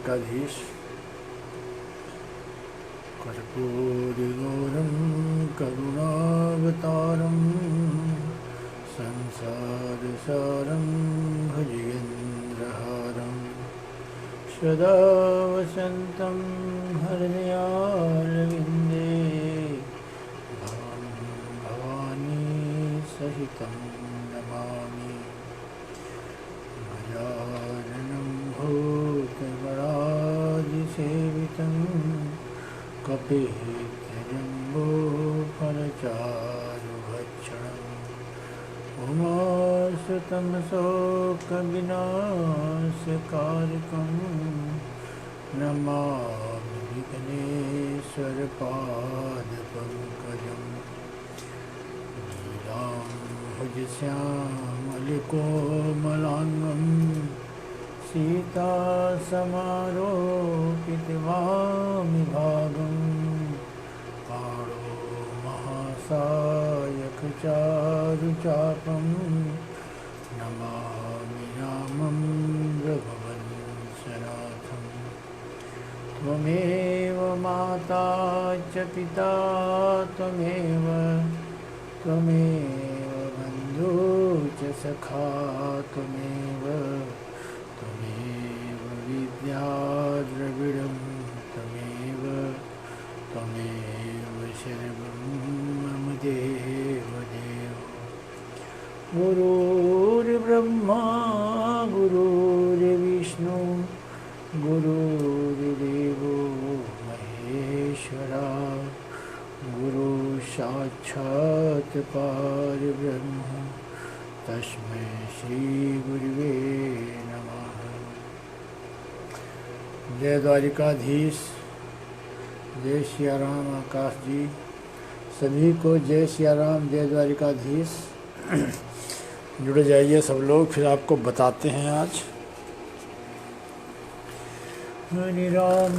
द्वारिकाधीश। कर्पूरगौरं करुणावतारं संसारसारं भुजगेन्द्रहारं सदा वसन्तं हृदयारविन्दे भवानी सहितं नमामि। गजाननं भूतगणादिसेवितं कपिध्वजम्बूफलचारुभक्षणम् उमासुतं शोकविनाशकारकं नमामि विघ्नेश्वरपादपङ्कजम्। नीलाम्बुजश्यामलिकोमलाङ्गं सीतासमारोपितवामिभागं पाणो महासायकचारुचापं नमामि रामं रघुवंशनाथं। त्वमेव माता च पिता त्वमेव बन्धु च सखा त्वमेव विद्या द्रविडं त्वमेव सर्वं मम देवदेव। गुरुर्ब्रह्मा गुरुर्विष्णु गुरुर्देवो महेश्वरा गुरु साक्षात् परब्रह्म तस्मै श्री गुरुवे नमः। जय द्वारिकाधीश, जय सिया राम। आकाश जी सभी को जय सिया राम, जय द्वारिकाधीश। जुड़ जाइए सब लोग, फिर आपको बताते हैं आज। हरे राम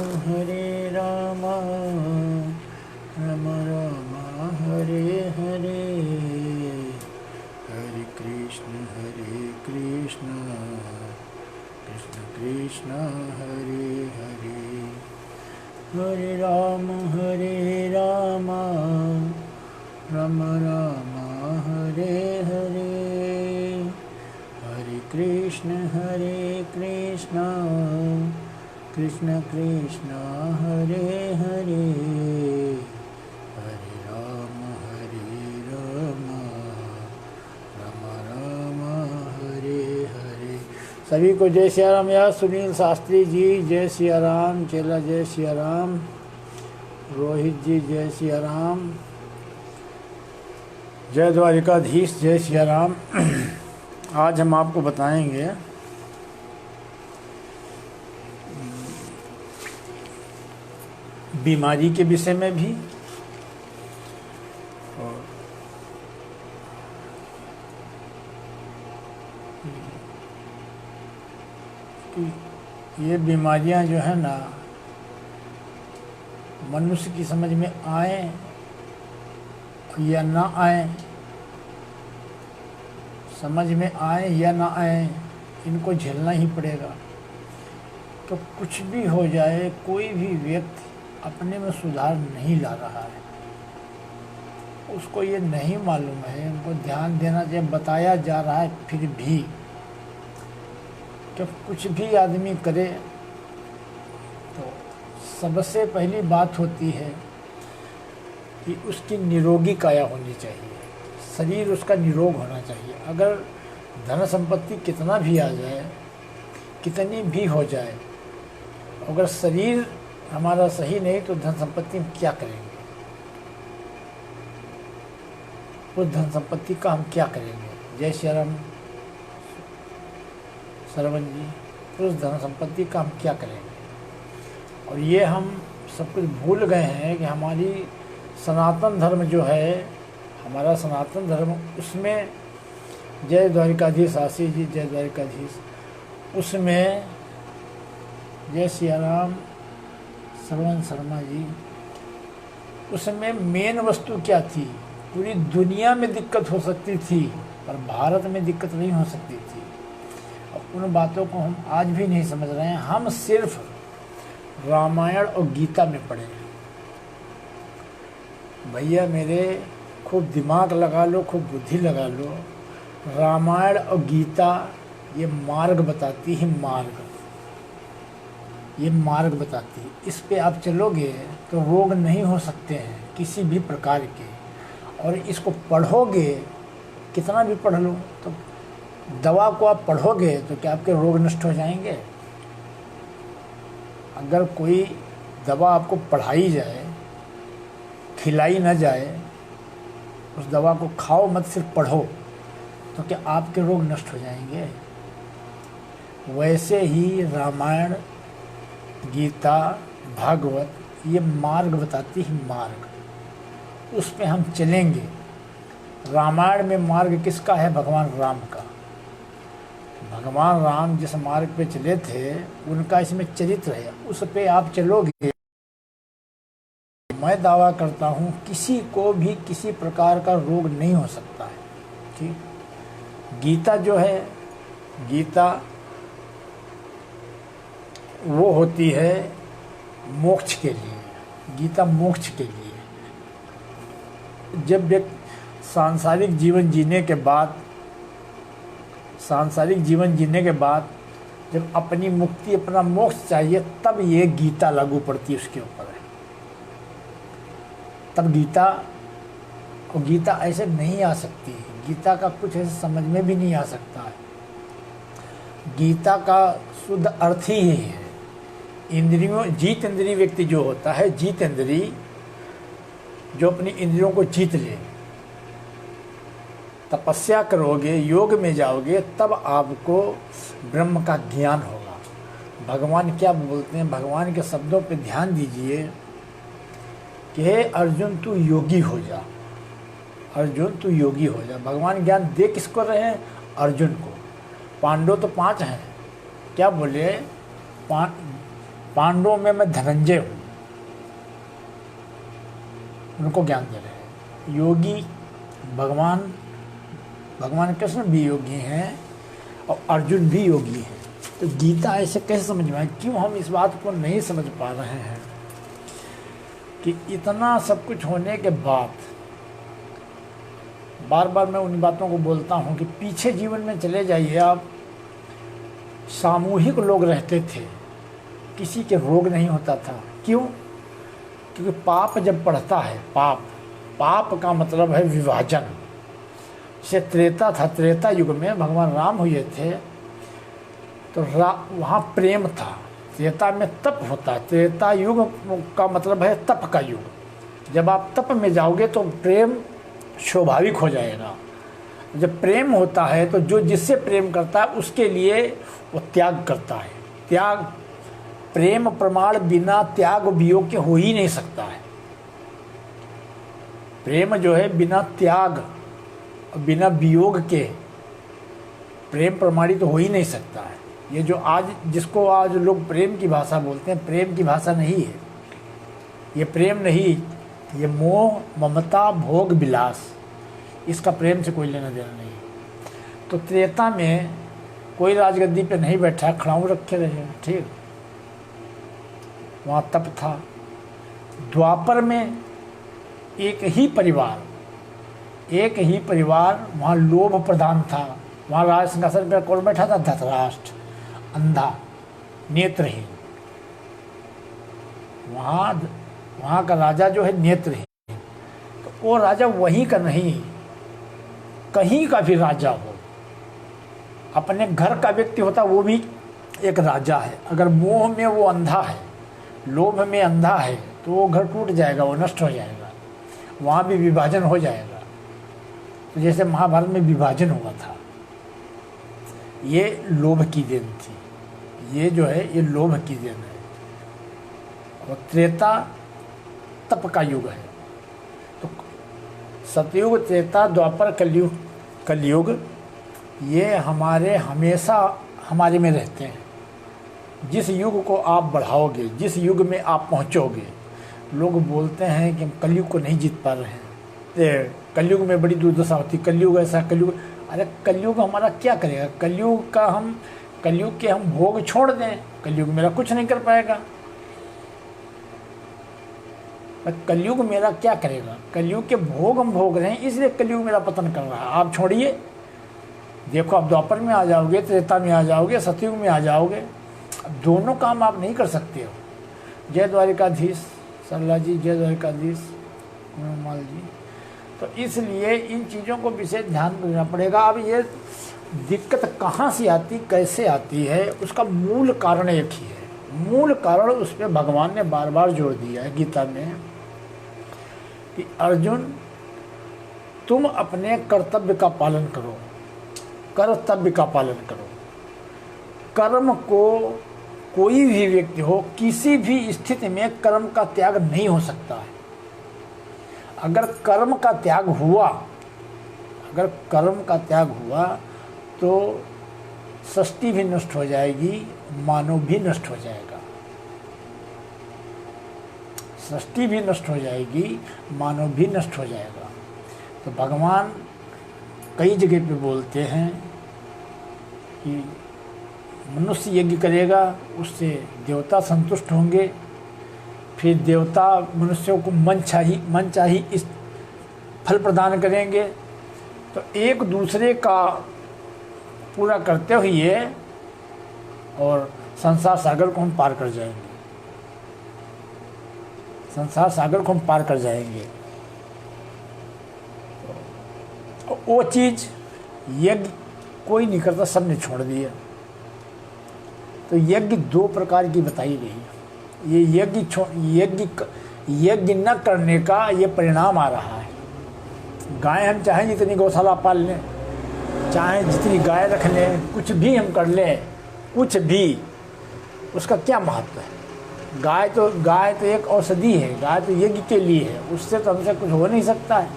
राम राम हरे हरे, हरे कृष्ण कृष्ण कृष्ण हरे हरे। हरे राम राम राम हरे हरे, हरे कृष्ण कृष्ण कृष्ण हरे हरे, हरे राम राम हरे हरे। सभी को जय सिया राम। यार सुनील शास्त्री जी जय सिया राम, चेला जय सिया राम, रोहित जी जय सिया राम, जय द्वारिकाधीश जय सिया राम। आज हम आपको बताएंगे बीमारी के विषय में भी और ये बीमारियां जो है ना मनुष्य की समझ में आए या ना आए, समझ में आए या ना आए, इनको झेलना ही पड़ेगा। तो कुछ भी हो जाए, कोई भी व्यक्ति अपने में सुधार नहीं ला रहा है, उसको ये नहीं मालूम है, उनको ध्यान देना चाहिए। बताया जा रहा है फिर भी जब कुछ भी आदमी करे तो सबसे पहली बात होती है कि उसकी निरोगी काया होनी चाहिए, शरीर उसका निरोग होना चाहिए। अगर धन संपत्ति कितना भी आ जाए, कितनी भी हो जाए, अगर शरीर हमारा सही नहीं तो धन संपत्ति हम क्या करेंगे? उस धन संपत्ति का हम क्या करेंगे? जय श्री राम सरवन जी, उस धन संपत्ति का हम क्या करेंगे? और ये हम सब कुछ भूल गए हैं कि हमारी सनातन धर्म जो है, हमारा सनातन धर्म, उसमें जय द्वारिकाधीश आशीष जी जय द्वारिकाधीश, उसमें जय सिया राम सरवन शर्मा जी, उसमें मेन वस्तु क्या थी? पूरी दुनिया में दिक्कत हो सकती थी पर भारत में दिक्कत नहीं हो सकती थी। और उन बातों को हम आज भी नहीं समझ रहे हैं। हम सिर्फ रामायण और गीता में पढ़े। भैया मेरे, खूब दिमाग लगा लो, खूब बुद्धि लगा लो। रामायण और गीता ये मार्ग बताती है, मार्ग, ये मार्ग बताती है। इस पे आप चलोगे तो रोग नहीं हो सकते हैं किसी भी प्रकार के। और इसको पढ़ोगे, कितना भी पढ़ लो, तो दवा को आप पढ़ोगे तो क्या आपके रोग नष्ट हो जाएंगे? अगर कोई दवा आपको पढ़ाई जाए, खिलाई ना जाए, उस दवा को खाओ मत, सिर्फ पढ़ो, तो क्या आपके रोग नष्ट हो जाएंगे? वैसे ही रामायण, गीता, भागवत ये मार्ग बताती है, मार्ग, उस पे हम चलेंगे। रामायण में मार्ग किसका है? भगवान राम का। भगवान राम जिस मार्ग पे चले थे उनका इसमें चरित्र है, उस पे आप चलोगे। मैं दावा करता हूँ किसी को भी किसी प्रकार का रोग नहीं हो सकता है। ठीक। गीता जो है, गीता वो होती है मोक्ष के लिए, गीता मोक्ष के लिए। जब व्यक्ति सांसारिक जीवन जीने के बाद, सांसारिक जीवन जीने के बाद जब अपनी मुक्ति, अपना मोक्ष चाहिए, तब ये गीता लागू पड़ती है उसके ऊपर है। तब गीता, और गीता ऐसे नहीं आ सकती है, गीता का कुछ ऐसे समझ में भी नहीं आ सकता है। गीता का शुद्ध अर्थ ही है इंद्रियों, जीत इंद्रिय व्यक्ति जो होता है, जीत इंद्रिय जो अपनी इंद्रियों को जीत ले, तपस्या करोगे, योग में जाओगे, तब आपको ब्रह्म का ज्ञान होगा। भगवान क्या बोलते हैं? भगवान के शब्दों पे ध्यान दीजिए कि हे अर्जुन तू योगी हो जा, अर्जुन तू योगी हो जा। भगवान ज्ञान दे किसको रहे हैं? अर्जुन को। पांडव तो 5 हैं, क्या बोले? पांडवों में मैं धनंजय हूँ, उनको ज्ञान दे रहे हैं। योगी भगवान, भगवान कृष्ण भी योगी हैं और अर्जुन भी योगी हैं। तो गीता ऐसे कैसे समझ में आए? क्यों हम इस बात को नहीं समझ पा रहे हैं कि इतना सब कुछ होने के बाद, बार बार मैं उन बातों को बोलता हूँ कि पीछे जीवन में चले जाइए आप, सामूहिक लोग रहते थे, किसी के रोग नहीं होता था। क्यों? क्योंकि पाप जब बढ़ता है, पाप का मतलब है विभाजन। से त्रेता था, त्रेता युग में भगवान राम हुए थे, तो वहाँ प्रेम था। त्रेता में तप होता है, त्रेता युग का मतलब है तप का युग। जब आप तप में जाओगे तो प्रेम स्वाभाविक हो जाएगा। जब प्रेम होता है तो जो जिससे प्रेम करता है उसके लिए वो त्याग करता है। त्याग, प्रेम प्रमाण बिना त्याग वियोग के हो ही नहीं सकता है। प्रेम जो है बिना त्याग, बिना वियोग के प्रेम प्रमाणित तो हो ही नहीं सकता है। ये जो आज, जिसको आज लोग प्रेम की भाषा बोलते हैं, प्रेम की भाषा नहीं है ये। प्रेम नहीं, ये मोह, ममता, भोग, विलास, इसका प्रेम से कोई लेना देना नहीं। तो त्रेता में कोई राजगद्दी पे नहीं बैठा, खड़ाऊ रखे रहे, ठीक, वहाँ तप था। द्वापर में एक ही परिवार, वहाँ लोभ प्रधान था। वहाँ राज सिंहासन पर कौन बैठा था? धृतराष्ट्र, अंधा, नेत्रहीन। वहाँ का राजा जो है नेत्रहीन। तो वो राजा वहीं का नहीं, कहीं का भी राजा हो, अपने घर का व्यक्ति होता, वो भी एक राजा है। अगर मोह में वो अंधा है, लोभ में अंधा है, तो वो घर टूट जाएगा, वो नष्ट हो जाएगा, वहाँ भी विभाजन हो जाएगा। तो जैसे महाभारत में विभाजन हुआ था, ये लोभ की देन थी। ये जो है ये लोभ की देन है। और त्रेता तप का युग है। तो सतयुग, त्रेता, द्वापर, कलयुग ये हमारे हमेशा हमारे में रहते हैं। जिस युग को आप बढ़ाओगे, जिस युग में आप पहुंचोगे, लोग बोलते हैं कि हम कलयुग को नहीं जीत पा रहे हैं, कलयुग में बड़ी दुर्दशा होती, कलयुग ऐसा, कलयुग। अरे कलयुग हमारा क्या करेगा? कलयुग के हम भोग छोड़ दें, कलयुग मेरा कुछ नहीं कर पाएगा। पर कलयुग मेरा क्या करेगा? कलयुग के भोग हम भोग रहे हैं, इसलिए कलयुग मेरा पतन कर रहा है। आप छोड़िए, देखो आप द्वापर में आ जाओगे, त्रेता में आ जाओगे, सतयुग में आ जाओगे, अब दोनों काम आप नहीं कर सकते हो। जय द्वारिकाधीश सरला जी, जय द्वारिकाधीश कुमार जी। तो इसलिए इन चीज़ों को विशेष ध्यान देना पड़ेगा। अब ये दिक्कत कहाँ से आती, कैसे आती है, उसका मूल कारण एक ही है। मूल कारण उस पर भगवान ने बार बार जोर दिया है गीता में कि अर्जुन तुम अपने कर्तव्य का पालन करो, कर्तव्य का पालन करो। कर्म को कोई भी व्यक्ति हो, किसी भी स्थिति में कर्म का त्याग नहीं हो सकता है। अगर कर्म का त्याग हुआ, अगर कर्म का त्याग हुआ तो सृष्टि भी नष्ट हो जाएगी, मानव भी नष्ट हो जाएगा। सृष्टि भी नष्ट हो जाएगी, मानव भी नष्ट हो जाएगा। तो भगवान कई जगह पे बोलते हैं कि मनुष्य यज्ञ करेगा, उससे देवता संतुष्ट होंगे, फिर देवता मनुष्यों को मन चाही इस फल प्रदान करेंगे। तो एक दूसरे का पूरा करते हुए और संसार सागर को हम पार कर जाएंगे, संसार सागर को हम पार कर जाएंगे। तो वो चीज़ यज्ञ कोई नहीं करता, सब ने छोड़ दिया। तो यज्ञ दो प्रकार की बताई गई है। ये यज्ञ न करने का ये परिणाम आ रहा है। गाय हम चाहें जितनी गौशाला पाल लें, चाहे जितनी गाय रख लें, कुछ भी हम कर लें, कुछ भी, उसका क्या महत्व है? गाय तो एक औषधि है, गाय तो यज्ञ के लिए है, उससे तो हमसे कुछ हो नहीं सकता है,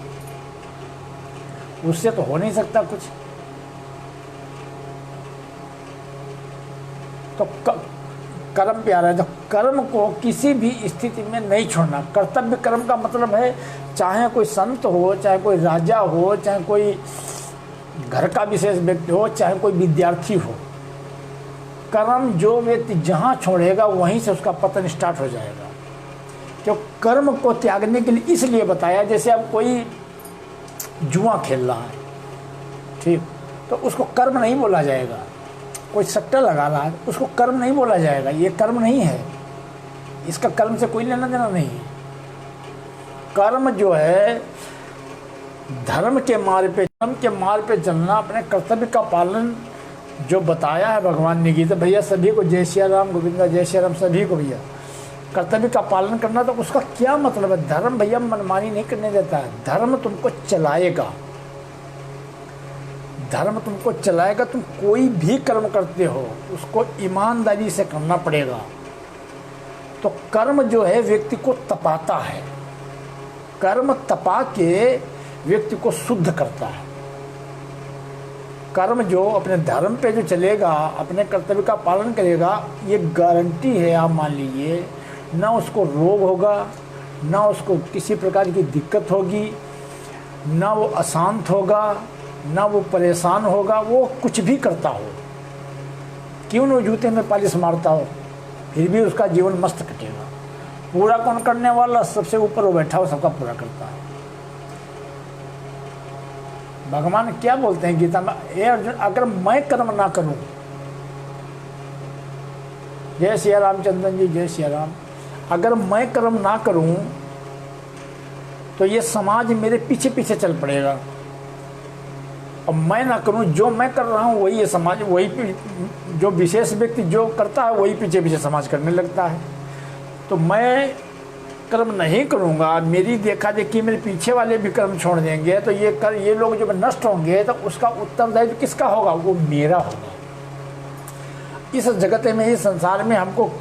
उससे तो हो नहीं सकता कुछ। तो कर्म पे आ रहा है। तो कर्म को किसी भी स्थिति में नहीं छोड़ना। कर्तव्य कर्म का मतलब है चाहे कोई संत हो, चाहे कोई राजा हो, चाहे कोई घर का विशेष व्यक्ति हो, चाहे कोई विद्यार्थी हो, कर्म जो व्यक्ति जहाँ छोड़ेगा वहीं से उसका पतन स्टार्ट हो जाएगा। क्यों? कर्म को त्यागने के लिए इसलिए बताया, जैसे अब कोई जुआ खेल रहा है, ठीक, तो उसको कर्म नहीं बोला जाएगा। कोई सट्टा लगा रहा है, उसको कर्म नहीं बोला जाएगा, ये कर्म नहीं है, इसका कर्म से कोई लेना देना नहीं है। कर्म जो है धर्म के मार्ग पे चलना, अपने कर्तव्य का पालन जो बताया है भगवान ने गीता। भैया सभी को जय श्री राम, गोविंदा जय श्री राम, सभी को भैया कर्तव्य का पालन करना। तो उसका क्या मतलब है? धर्म भैया मनमानी नहीं करने देता है, धर्म तुमको चलाएगा, धर्म तुमको चलाएगा। तुम कोई भी कर्म करते हो उसको ईमानदारी से करना पड़ेगा। तो कर्म जो है व्यक्ति को तपाता है, कर्म तपा के व्यक्ति को शुद्ध करता है। कर्म जो अपने धर्म पे जो चलेगा, अपने कर्तव्य का पालन करेगा, ये गारंटी है, आप मान लीजिए, ना उसको रोग होगा, ना उसको किसी प्रकार की दिक्कत होगी, ना वो अशांत होगा, ना वो परेशान होगा। वो कुछ भी करता हो, क्यों न जूते में पालिश मारता हो, फिर भी उसका जीवन मस्त कटेगा। पूरा कौन करने वाला? सबसे ऊपर वो बैठा हो, सबका पूरा करता है। भगवान क्या बोलते हैं गीता में? हे अर्जुन, अगर मैं कर्म ना करूं, जय श्री रामचंद्रन जी, जय श्री राम, अगर मैं कर्म ना करूं तो ये समाज मेरे पीछे पीछे चल पड़ेगा। और मैं ना करूं, जो मैं कर रहा हूं वही ये समाज, वही जो विशेष व्यक्ति जो करता है वही पीछे पीछे समाज करने लगता है। तो मैं कर्म नहीं करूंगा, मेरी देखा देखी मेरे पीछे वाले भी कर्म छोड़ देंगे, तो ये लोग जब नष्ट होंगे तो उसका उत्तरदायित्व किसका होगा? वो मेरा होगा। इस जगत में, इस संसार में हमको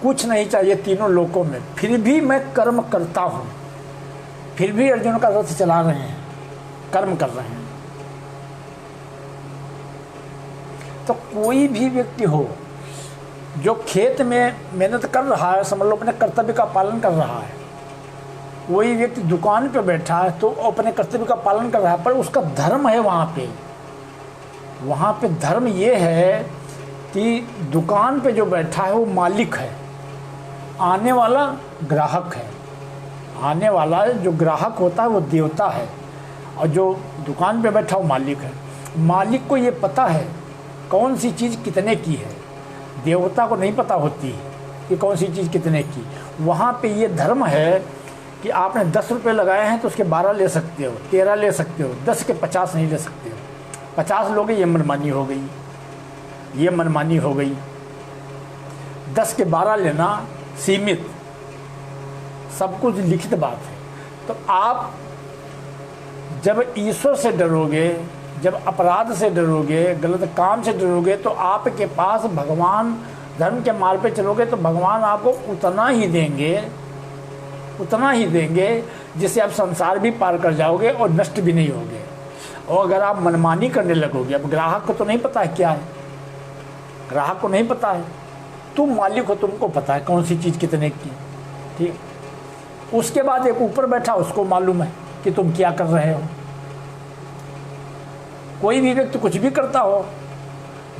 कुछ नहीं चाहिए तीनों लोकों में, फिर भी मैं कर्म करता हूँ, फिर भी अर्जुन का रथ चला रहे हैं, कर्म कर रहे हैं। तो कोई भी व्यक्ति हो जो खेत में मेहनत कर रहा है, समझ लो अपने कर्तव्य का पालन कर रहा है, कोई व्यक्ति दुकान पे बैठा है तो अपने कर्तव्य का पालन कर रहा है, पर उसका धर्म है वहाँ पे धर्म ये है कि दुकान पे जो बैठा है वो मालिक है, आने वाला ग्राहक है। आने वाला जो ग्राहक होता है वो देवता है, और जो दुकान पे बैठा वो मालिक है। मालिक को ये पता है कौन सी चीज़ कितने की है, देवता को नहीं पता होती कि कौन सी चीज़ कितने की। वहाँ पे ये धर्म है कि आपने 10 रुपये लगाए हैं तो उसके 12 ले सकते हो, 13 ले सकते हो, 10 के 50 नहीं ले सकते हो। 50 लोगे ये मनमानी हो गई, ये मनमानी हो गई। 10 के 12 लेना सीमित, सब कुछ लिखित बात है। तो आप जब ईश्वर से डरोगे, जब अपराध से डरोगे, गलत काम से डरोगे, तो आपके पास भगवान, धर्म के मार्ग पे चलोगे तो भगवान आपको उतना ही देंगे, उतना ही देंगे जिससे आप संसार भी पार कर जाओगे और नष्ट भी नहीं होगे। और अगर आप मनमानी करने लगोगे, अब ग्राहक को तो नहीं पता है क्या है, ग्राहक को नहीं पता है, तुम मालिक हो, तुमको पता है कौन सी चीज़ कितने की, ठीक। उसके बाद एक ऊपर बैठा उसको मालूम है कि तुम क्या कर रहे हो। कोई भी व्यक्ति कुछ भी करता हो,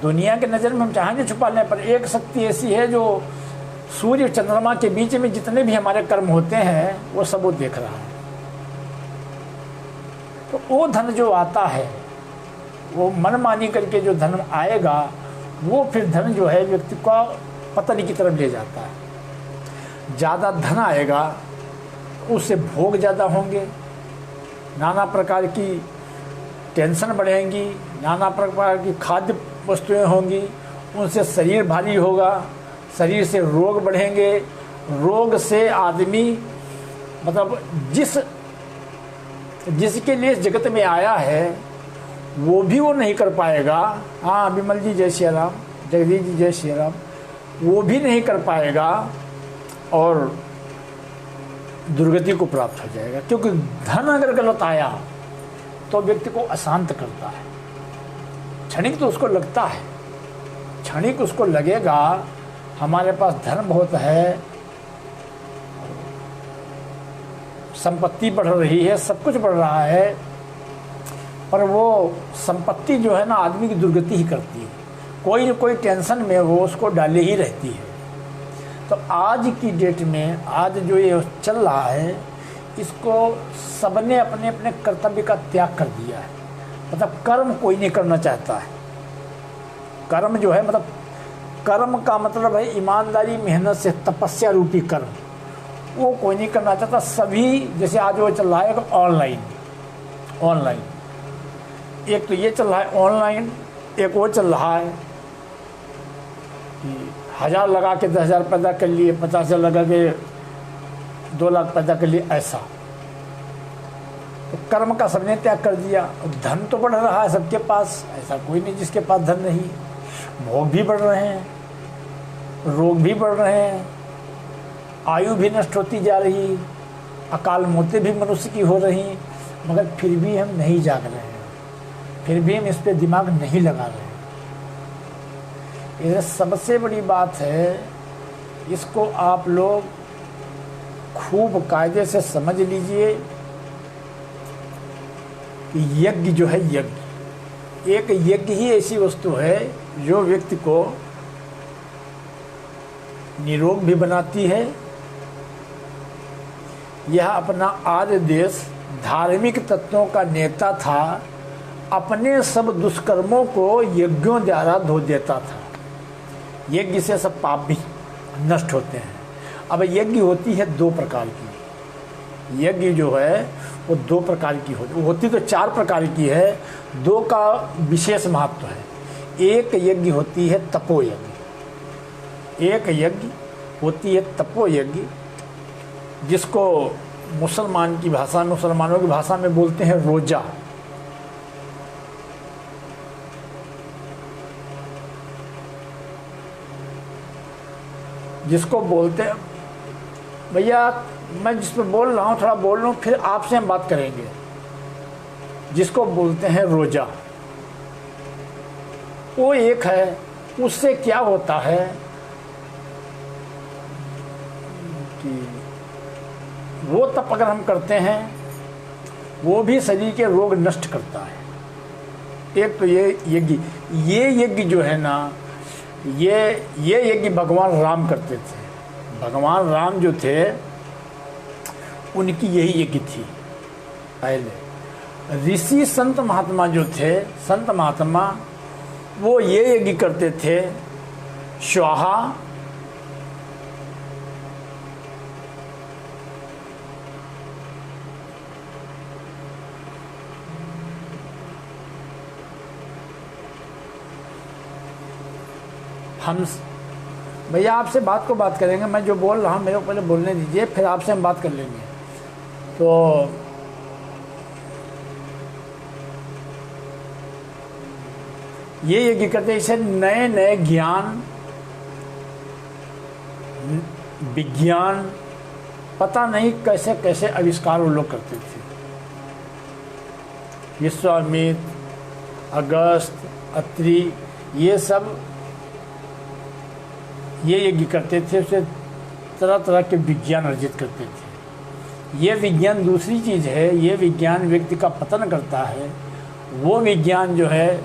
दुनिया के नज़र में हम चाहेंगे छुपा लें, पर एक शक्ति ऐसी है जो सूर्य चंद्रमा के बीच में जितने भी हमारे कर्म होते हैं वो सब वो देख रहा है। तो वो धन जो आता है, वो मनमानी करके जो धन आएगा, वो फिर धन जो है व्यक्ति को पतन की तरफ ले जाता है। ज़्यादा धन आएगा उससे भोग ज़्यादा होंगे, नाना प्रकार की टेंशन बढ़ेंगी, नाना प्रकार की खाद्य वस्तुएं होंगी, उनसे शरीर भारी होगा, शरीर से रोग बढ़ेंगे, रोग से आदमी मतलब जिसके लिए इस जगत में आया है वो भी वो नहीं कर पाएगा। हाँ विमल जी जय श्री राम, जगदीश जी जय श्री राम, वो भी नहीं कर पाएगा और दुर्गति को प्राप्त हो जाएगा। क्योंकि धन अगर गलत आया तो व्यक्ति को अशांत करता है। क्षणिक तो उसको लगता है, क्षणिक उसको लगेगा हमारे पास धन बहुत है, संपत्ति बढ़ रही है, सब कुछ बढ़ रहा है, पर वो संपत्ति जो है ना आदमी की दुर्गति ही करती है। कोई न कोई टेंशन में वो उसको डाले ही रहती है। तो आज की डेट में, आज जो ये चल रहा है, इसको सबने अपने अपने कर्तव्य का त्याग कर दिया है। मतलब कर्म कोई नहीं करना चाहता है। कर्म जो है, मतलब कर्म का मतलब है ईमानदारी, मेहनत से, तपस्या रूपी कर्म, वो कोई नहीं करना चाहता। सभी जैसे आज वो चल रहा है ऑनलाइन, एक तो ये चल रहा है ऑनलाइन, एक वो चल रहा है कि 1000 लगा के 10,000 पैदा कर लिए, 50,000 लगा के 2 लाख पैदा कर लिए, ऐसा। तो कर्म का सबने त्याग कर दिया। धन तो बढ़ रहा है सबके पास, ऐसा कोई नहीं जिसके पास धन नहीं। भोग भी बढ़ रहे हैं, रोग भी बढ़ रहे हैं, आयु भी नष्ट होती जा रही, अकाल मौतें भी मनुष्य की हो रही, मगर फिर भी हम नहीं जाग रहे हैं, फिर भी हम इस पे दिमाग नहीं लगा रहे हैं। ये सबसे बड़ी बात है, इसको आप लोग खूब कायदे से समझ लीजिए कि यज्ञ जो है, यज्ञ एक यज्ञ ही ऐसी वस्तु है जो व्यक्ति को निरोग भी बनाती है। यह अपना आर्य देश धार्मिक तत्वों का नेता था, अपने सब दुष्कर्मों को यज्ञों द्वारा धो देता था। यज्ञ से सब पाप भी नष्ट होते हैं। अब यज्ञ होती है 2 प्रकार की। यज्ञ जो है वो 2 प्रकार की होती तो 4 प्रकार की है, 2 का विशेष महत्व है। एक यज्ञ होती है तपोयज्ञ, एक यज्ञ होती है तपोयज्ञ, जिसको मुसलमानों की भाषा में बोलते हैं रोजा। जिसको बोलते हैं, भैया मैं जिस पर बोल रहा हूँ थोड़ा बोल लूँ, फिर आपसे हम बात करेंगे। जिसको बोलते हैं रोजा, वो एक है। उससे क्या होता है कि वो तप अगर हम करते हैं वो भी शरीर के रोग नष्ट करता है। एक तो ये यज्ञ जो है ना, ये यज्ञ भगवान राम करते थे। भगवान राम जो थे उनकी यही यज्ञ थी। पहले ऋषि संत महात्मा जो थे, संत महात्मा वो ये यज्ञ करते थे, स्वाहा हम भैया आपसे बात को बात करेंगे, मैं जो बोल रहा हूँ मेरे को पहले बोलने दीजिए, फिर आपसे हम बात कर लेंगे। तो ये यज्ञ करते, इसे नए नए ज्ञान विज्ञान पता नहीं कैसे कैसे आविष्कार वो लोग करते थे। विश्वामित्र, अगस्त, अत्रि, ये सब ये यज्ञ करते थे, उसे तरह तरह के विज्ञान अर्जित करते थे। ये विज्ञान दूसरी चीज़ है, ये विज्ञान व्यक्ति का पतन करता है। वो विज्ञान जो है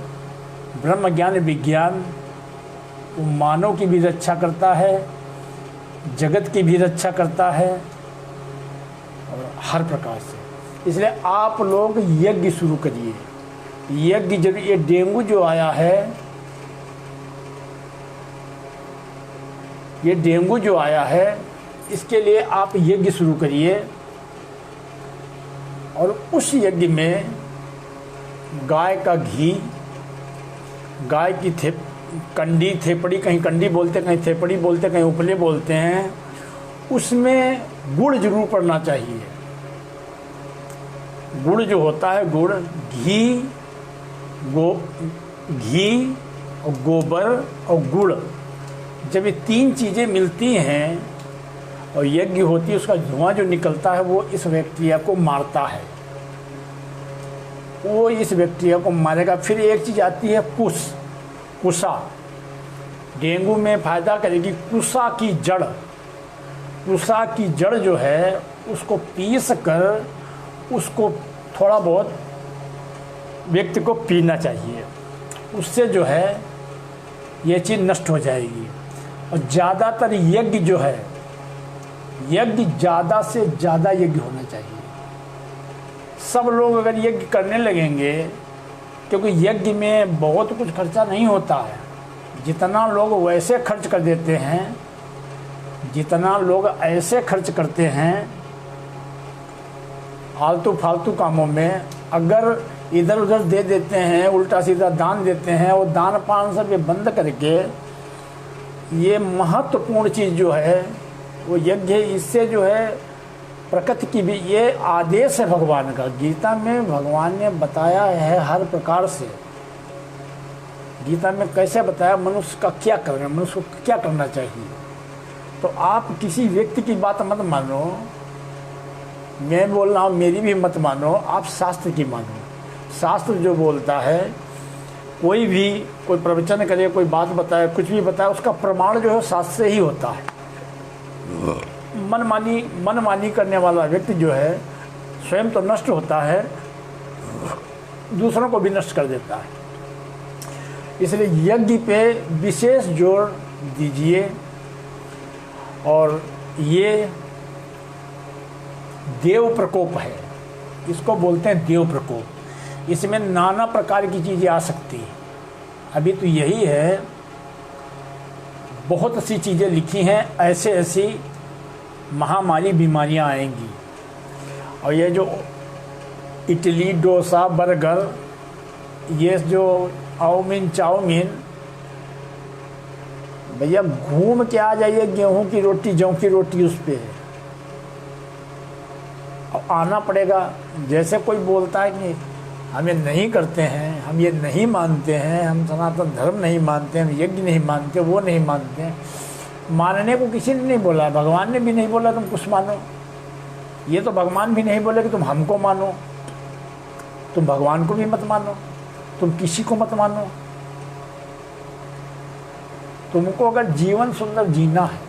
ब्रह्म ज्ञान विज्ञान, वो मानव की भी रक्षा करता है, जगत की भी रक्षा करता है, और हर प्रकार से। इसलिए आप लोग यज्ञ शुरू करिए। यज्ञ जब ये डेंगू जो आया है, ये डेंगू जो आया है, इसके लिए आप यज्ञ शुरू करिए। और उस यज्ञ में गाय का घी, गाय की कंडी, थेपड़ी, कहीं कंडी बोलते, कहीं थेपड़ी बोलते, कहीं उपले बोलते हैं, उसमें गुड़ जरूर पड़ना चाहिए। गुड़ जो होता है, गुड़, घी और गोबर और गुड़, जब ये तीन चीज़ें मिलती हैं और यज्ञ होती है, उसका धुआं जो निकलता है वो इस बैक्टीरिया को मारता है, वो इस बैक्टीरिया को मारेगा। फिर एक चीज़ आती है कुसा, डेंगू में फ़ायदा करेगी कुसा की जड़। कुसा की जड़ जो है उसको पीस कर उसको थोड़ा बहुत व्यक्ति को पीना चाहिए, उससे जो है ये चीज़ नष्ट हो जाएगी। और ज़्यादातर यज्ञ जो है, यज्ञ ज़्यादा से ज़्यादा यज्ञ होना चाहिए। सब लोग अगर यज्ञ करने लगेंगे, क्योंकि यज्ञ में बहुत कुछ खर्चा नहीं होता है, जितना लोग वैसे खर्च कर देते हैं, जितना लोग ऐसे खर्च करते हैं आलतू फालतू कामों में, अगर इधर उधर दे देते हैं, उल्टा सीधा दान देते हैं, और दान पान सब ये बंद करके ये महत्वपूर्ण चीज़ जो है वो यज्ञ है। इससे जो है प्रकृति की भी, ये आदेश है भगवान का। गीता में भगवान ने बताया है हर प्रकार से। गीता में कैसे बताया, मनुष्य का क्या करना, मनुष्य को क्या करना चाहिए। तो आप किसी व्यक्ति की बात मत मानो, मैं बोल रहा हूँ मेरी भी मत मानो, आप शास्त्र की मानो। शास्त्र जो बोलता है, कोई प्रवचन करे, कोई बात बताए, कुछ भी बताए, उसका प्रमाण जो है शास्त्र से ही होता है। मनमानी करने वाला व्यक्ति जो है स्वयं तो नष्ट होता है, दूसरों को भी नष्ट कर देता है। इसलिए यज्ञ पे विशेष जोर दीजिए। और ये देव प्रकोप है, इसको बोलते हैं देव प्रकोप। इसमें नाना प्रकार की चीज़ें आ सकती हैं। अभी तो यही है, बहुत सी चीज़ें लिखी हैं, ऐसी महामारी बीमारियां आएंगी। और ये जो इडली, डोसा, बर्गर, ये जो चाउमीन, भैया घूम के आ जाइए, गेहूं की रोटी, जौ की रोटी उस पर आना पड़ेगा। जैसे कोई बोलता है कि हम ये नहीं करते हैं, हम ये नहीं मानते हैं, हम सनातन धर्म नहीं मानते, हम यज्ञ नहीं मानते, वो नहीं मानते हैं। मानने को किसी ने नहीं बोला, भगवान ने भी नहीं बोला तुम कुछ मानो। ये तो भगवान भी नहीं बोले कि तुम हमको मानो, तुम भगवान को भी मत मानो, तुम किसी को मत मानो। तुमको अगर जीवन सुंदर जीना है,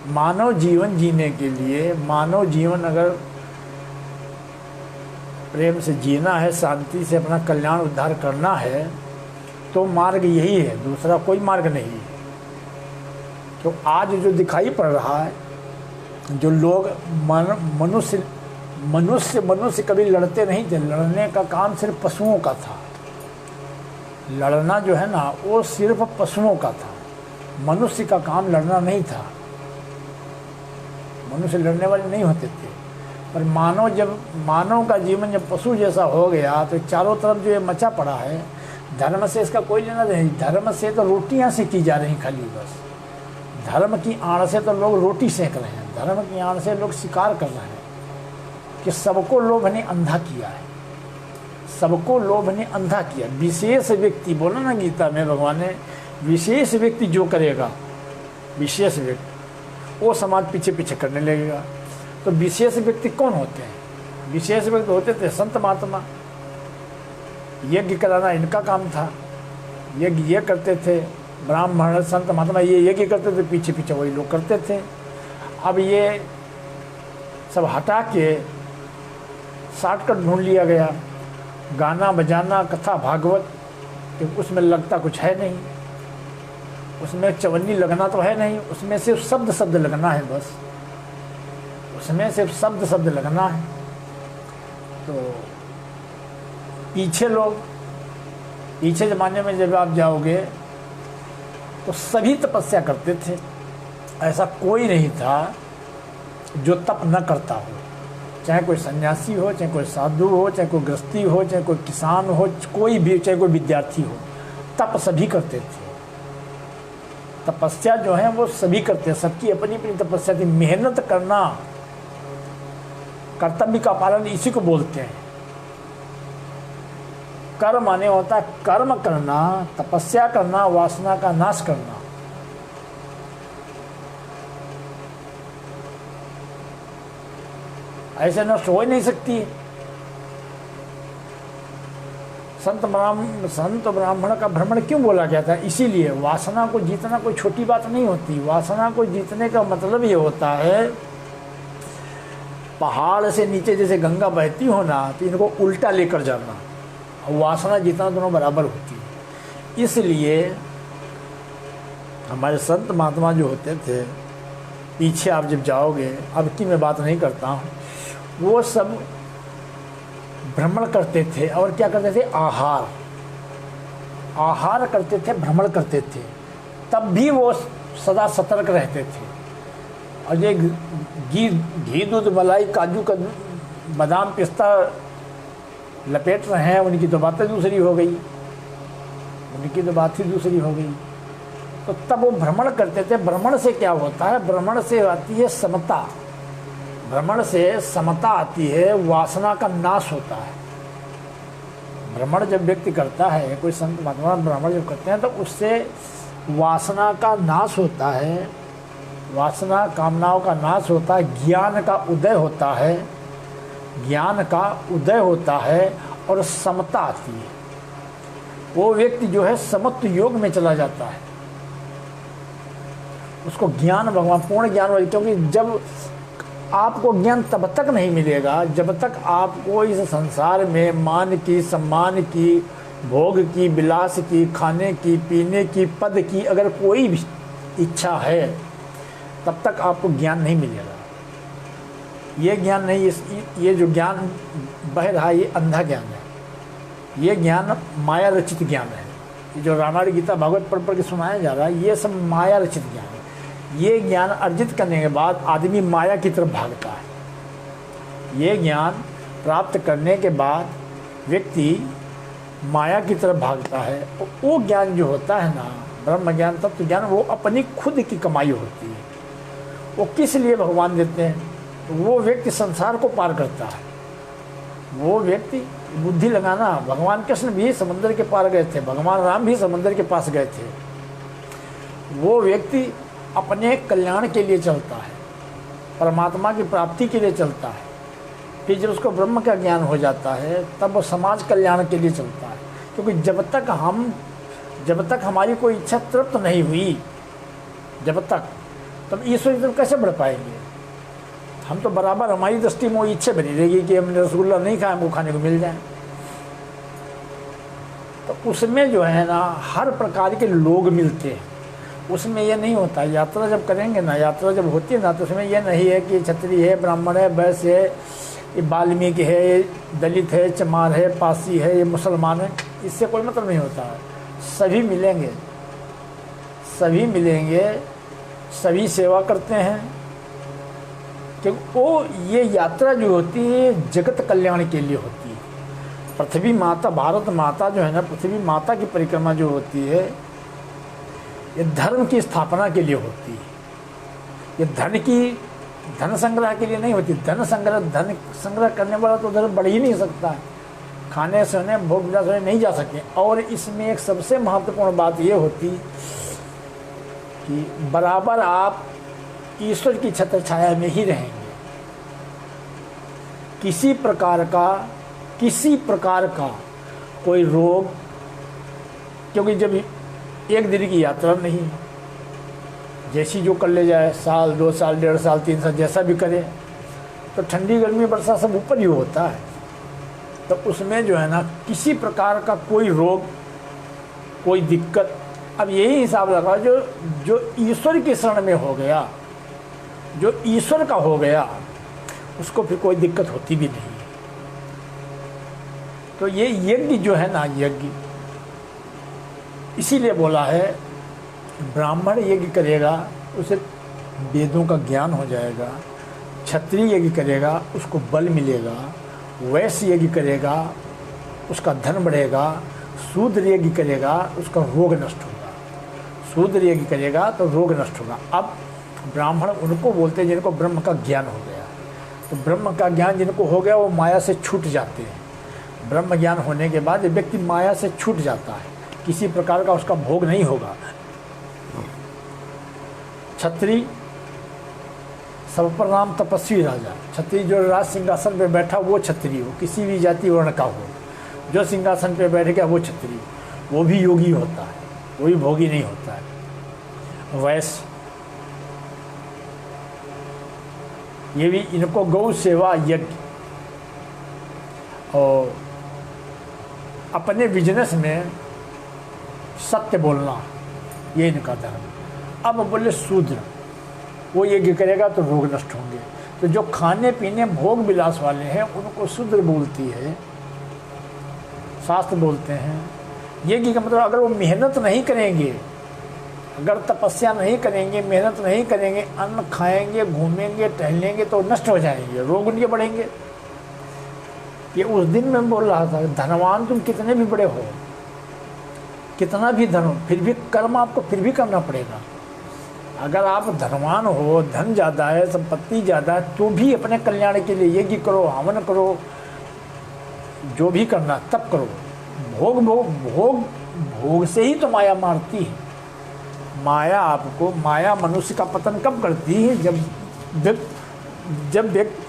मानव जीवन जीने के लिए, मानव जीवन अगर प्रेम से जीना है, शांति से अपना कल्याण उद्धार करना है, तो मार्ग यही है, दूसरा कोई मार्ग नहीं है। तो आज जो दिखाई पड़ रहा है जो लोग मनुष्य मनुष्य मनुष्य कभी लड़ते नहीं थे, लड़ने का काम सिर्फ पशुओं का था। लड़ना जो है ना वो सिर्फ पशुओं का था, मनुष्य का काम लड़ना नहीं था। मनुष्य लड़ने वाले नहीं होते थे। पर मानव का जीवन जब पशु जैसा हो गया तो चारों तरफ जो ये मचा पड़ा है, धर्म से इसका कोई लेना नहीं। धर्म से तो रोटियां सेकी जा रही खाली बस। धर्म की आड़ से तो लोग रोटी सेक रहे हैं, धर्म की आड़ से लोग शिकार कर रहे हैं कि सबको लोभ ने अंधा किया है, सबको लोभ ने अंधा किया। विशेष व्यक्ति बोला ना गीता में भगवान ने, विशेष व्यक्ति जो करेगा, विशेष व्यक्ति वो समाज पीछे पीछे करने लगेगा। तो विशेष व्यक्ति कौन होते हैं? विशेष व्यक्ति होते थे संत महात्मा। यज्ञ कराना इनका काम था, यज्ञ ये करते थे। ब्राह्मण संत महात्मा ये यज्ञ करते थे, पीछे पीछे वही लोग करते थे। अब ये सब हटा के शॉर्टकट ढूंढ लिया गया, गाना बजाना कथा भागवत, तो उसमें लगता कुछ है नहीं, उसमें चवन्नी लगना तो है नहीं, उसमें सिर्फ शब्द शब्द लगना है बस, उसमें सिर्फ शब्द शब्द लगना है। तो पीछे ज़माने में जब आप जाओगे तो सभी तपस्या करते थे, ऐसा कोई नहीं था जो तप न करता हो। चाहे कोई सन्यासी हो, चाहे कोई साधु हो, चाहे कोई गृहस्थी हो, चाहे कोई किसान हो, कोई भी, चाहे कोई विद्यार्थी हो, तप सभी करते थे। तपस्या जो है वो सभी करते हैं, सबकी अपनी अपनी तपस्या थी। मेहनत करना, कर्तव्य का पालन इसी को बोलते हैं। कर्म माने होता है कर्म करना, तपस्या करना, वासना का नाश करना। ऐसे नष्ट हो ही नहीं सकती। संत ब्राह्मण का भ्रमण क्यों बोला गया था? इसीलिए वासना को जीतना कोई छोटी बात नहीं होती। वासना को जीतने का मतलब ये होता है, पहाड़ से नीचे जैसे गंगा बहती हो ना, तो इनको उल्टा लेकर जाना, और वासना जीतना दोनों बराबर होती है। इसलिए हमारे संत महात्मा जो होते थे, पीछे आप जब जाओगे, अब की मैं बात नहीं करता हूँ, वो सब भ्रमण करते थे। और क्या करते थे? आहार करते थे, भ्रमण करते थे। तब भी वो सदा सतर्क रहते थे। और ये घी दूध मलाई काजू का बादाम पिस्ता लपेट रहे हैं, उनकी तो बातें दूसरी हो गई, उनकी तो बात ही दूसरी हो गई। तो तब वो भ्रमण करते थे। भ्रमण से क्या होता है? भ्रमण से आती है समता, भ्रमण से समता आती है, वासना का नाश होता है। भ्रमण जब व्यक्ति करता है, कोई संत महात्मा भ्रमण जब करते हैं, तो उससे वासना का नाश होता है, वासना कामनाओं का नाश होता है, ज्ञान का उदय होता है, ज्ञान का उदय होता है और समता आती है। वो व्यक्ति जो है समत्व योग में चला जाता है, उसको ज्ञान भगवान पूर्ण ज्ञान हो। क्योंकि जब आपको ज्ञान तब तक नहीं मिलेगा जब तक आपको इस संसार में मान की, सम्मान की, भोग की, विलास की, खाने की, पीने की, पद की अगर कोई भी इच्छा है, तब तक आपको ज्ञान नहीं मिलेगा। ये ज्ञान नहीं, ये जो ज्ञान बह रहा है ये अंधा ज्ञान है, ये ज्ञान माया रचित ज्ञान है। ये जो रामायण गीता भागवत पढ़ के सुनाया जा रहा है, ये सब माया रचित ज्ञान है। ये ज्ञान अर्जित करने के बाद आदमी माया की तरफ भागता है। ये ज्ञान प्राप्त करने के बाद व्यक्ति माया की तरफ भागता है। वो ज्ञान जो होता है ना, ब्रह्म ज्ञान, तत्व ज्ञान, वो अपनी खुद की कमाई होती है। वो किस लिए भगवान देते हैं? वो व्यक्ति संसार को पार करता है। वो व्यक्ति बुद्धि लगाना, भगवान कृष्ण भी समुद्र के पार गए थे, भगवान राम भी समुद्र के पास गए थे। वो व्यक्ति अपने कल्याण के लिए चलता है, परमात्मा की प्राप्ति के लिए चलता है। फिर जब उसको ब्रह्म का ज्ञान हो जाता है, तब वो समाज कल्याण के लिए चलता है। क्योंकि जब तक हमारी कोई इच्छा तृप्त नहीं हुई, जब तक, तब ईश्वर की तरफ कैसे बढ़ पाएंगे? हम तो बराबर, हमारी दृष्टि में वो इच्छा बनी रहेगी कि हमने रसगुल्ला नहीं खाया, हमको खाने को मिल जाए। तो उसमें जो है ना, हर प्रकार के लोग मिलते हैं। उसमें ये नहीं होता। यात्रा जब करेंगे ना, यात्रा जब होती है ना, तो उसमें ये नहीं है कि क्षत्रिय है, ब्राह्मण है, वैश्य है, ये वाल्मीकि है, ये दलित है, चमार है, पासी है, ये मुसलमान है, इससे कोई मतलब नहीं होता है। सभी मिलेंगे, सभी मिलेंगे, सभी सेवा करते हैं, क्योंकि वो ये यात्रा जो होती है जगत कल्याण के लिए होती है। पृथ्वी माता, भारत माता जो है ना, पृथ्वी माता की परिक्रमा जो होती है, ये धर्म की स्थापना के लिए होती है। ये धन संग्रह के लिए नहीं होती। धन संग्रह करने वाला तो उधर बढ़ ही नहीं सकता है, खाने सोने भोग विलास होने नहीं जा सके। और इसमें एक सबसे महत्वपूर्ण बात ये होती कि बराबर आप ईश्वर की छत्र छाया में ही रहेंगे। किसी प्रकार का कोई रोग, क्योंकि जब एक दिन की यात्रा नहीं, जैसी जो कर ले जाए, साल 2 साल 1.5 साल 3 साल जैसा भी करे, तो ठंडी गर्मी वर्षा सब ऊपर ही होता है। तो उसमें जो है ना, किसी प्रकार का कोई रोग, कोई दिक्कत, अब यही हिसाब लगा जो ईश्वर की शरण में हो गया, जो ईश्वर का हो गया, उसको फिर कोई दिक्कत होती भी नहीं। तो ये यज्ञ जो है ना, यज्ञ इसीलिए बोला है, ब्राह्मण यज्ञ करेगा उसे वेदों का ज्ञान हो जाएगा, क्षत्रिय यज्ञ करेगा उसको बल मिलेगा, वैश्य यज्ञ करेगा उसका धन बढ़ेगा, शूद्र यज्ञ करेगा उसका रोग नष्ट होगा, शूद्र यज्ञ करेगा तो रोग नष्ट होगा। अब ब्राह्मण उनको बोलते हैं जिनको ब्रह्म का ज्ञान हो गया। तो ब्रह्म का ज्ञान जिनको हो गया वो माया से छूट जाते हैं। ब्रह्म ज्ञान होने के बाद व्यक्ति माया से छूट जाता है, किसी प्रकार का उसका भोग नहीं होगा। क्षत्रिय सब पर नाम तपस्वी राजा, क्षत्रिय जो राज सिंहासन पे बैठा वो क्षत्रिय हो, किसी भी जाति वर्ण का हो, जो सिंहासन पे बैठ गया वो क्षत्रिय, वो भी योगी होता है, वो भी भोगी नहीं होता है। वैश्य, ये भी इनको गौ सेवा यज्ञ और अपने बिजनेस में सत्य बोलना, ये इनका धर्म। अब बोले शूद्र, वो यज्ञ करेगा तो रोग नष्ट होंगे। तो जो खाने पीने भोग विलास वाले हैं उनको शूद्र बोलती है, शास्त्र बोलते हैं। यज्ञ का मतलब अगर वो मेहनत नहीं करेंगे, अगर तपस्या नहीं करेंगे, मेहनत नहीं करेंगे, अन्न खाएंगे, घूमेंगे, टहलेंगे तो नष्ट हो जाएंगे, रोग उनके बढ़ेंगे। ये उस दिन मैं बोल रहा था, धनवान तुम कितने भी बड़े हो, कितना भी धन हो, फिर भी कर्म आपको फिर भी करना पड़ेगा। अगर आप धनवान हो, धन ज़्यादा है, संपत्ति ज़्यादा है, तो भी अपने कल्याण के लिए यज्ञ करो, हवन करो, जो भी करना तब करो। भोग से ही तो माया मारती है। माया मनुष्य का पतन कब करती है? जब व्यक्ति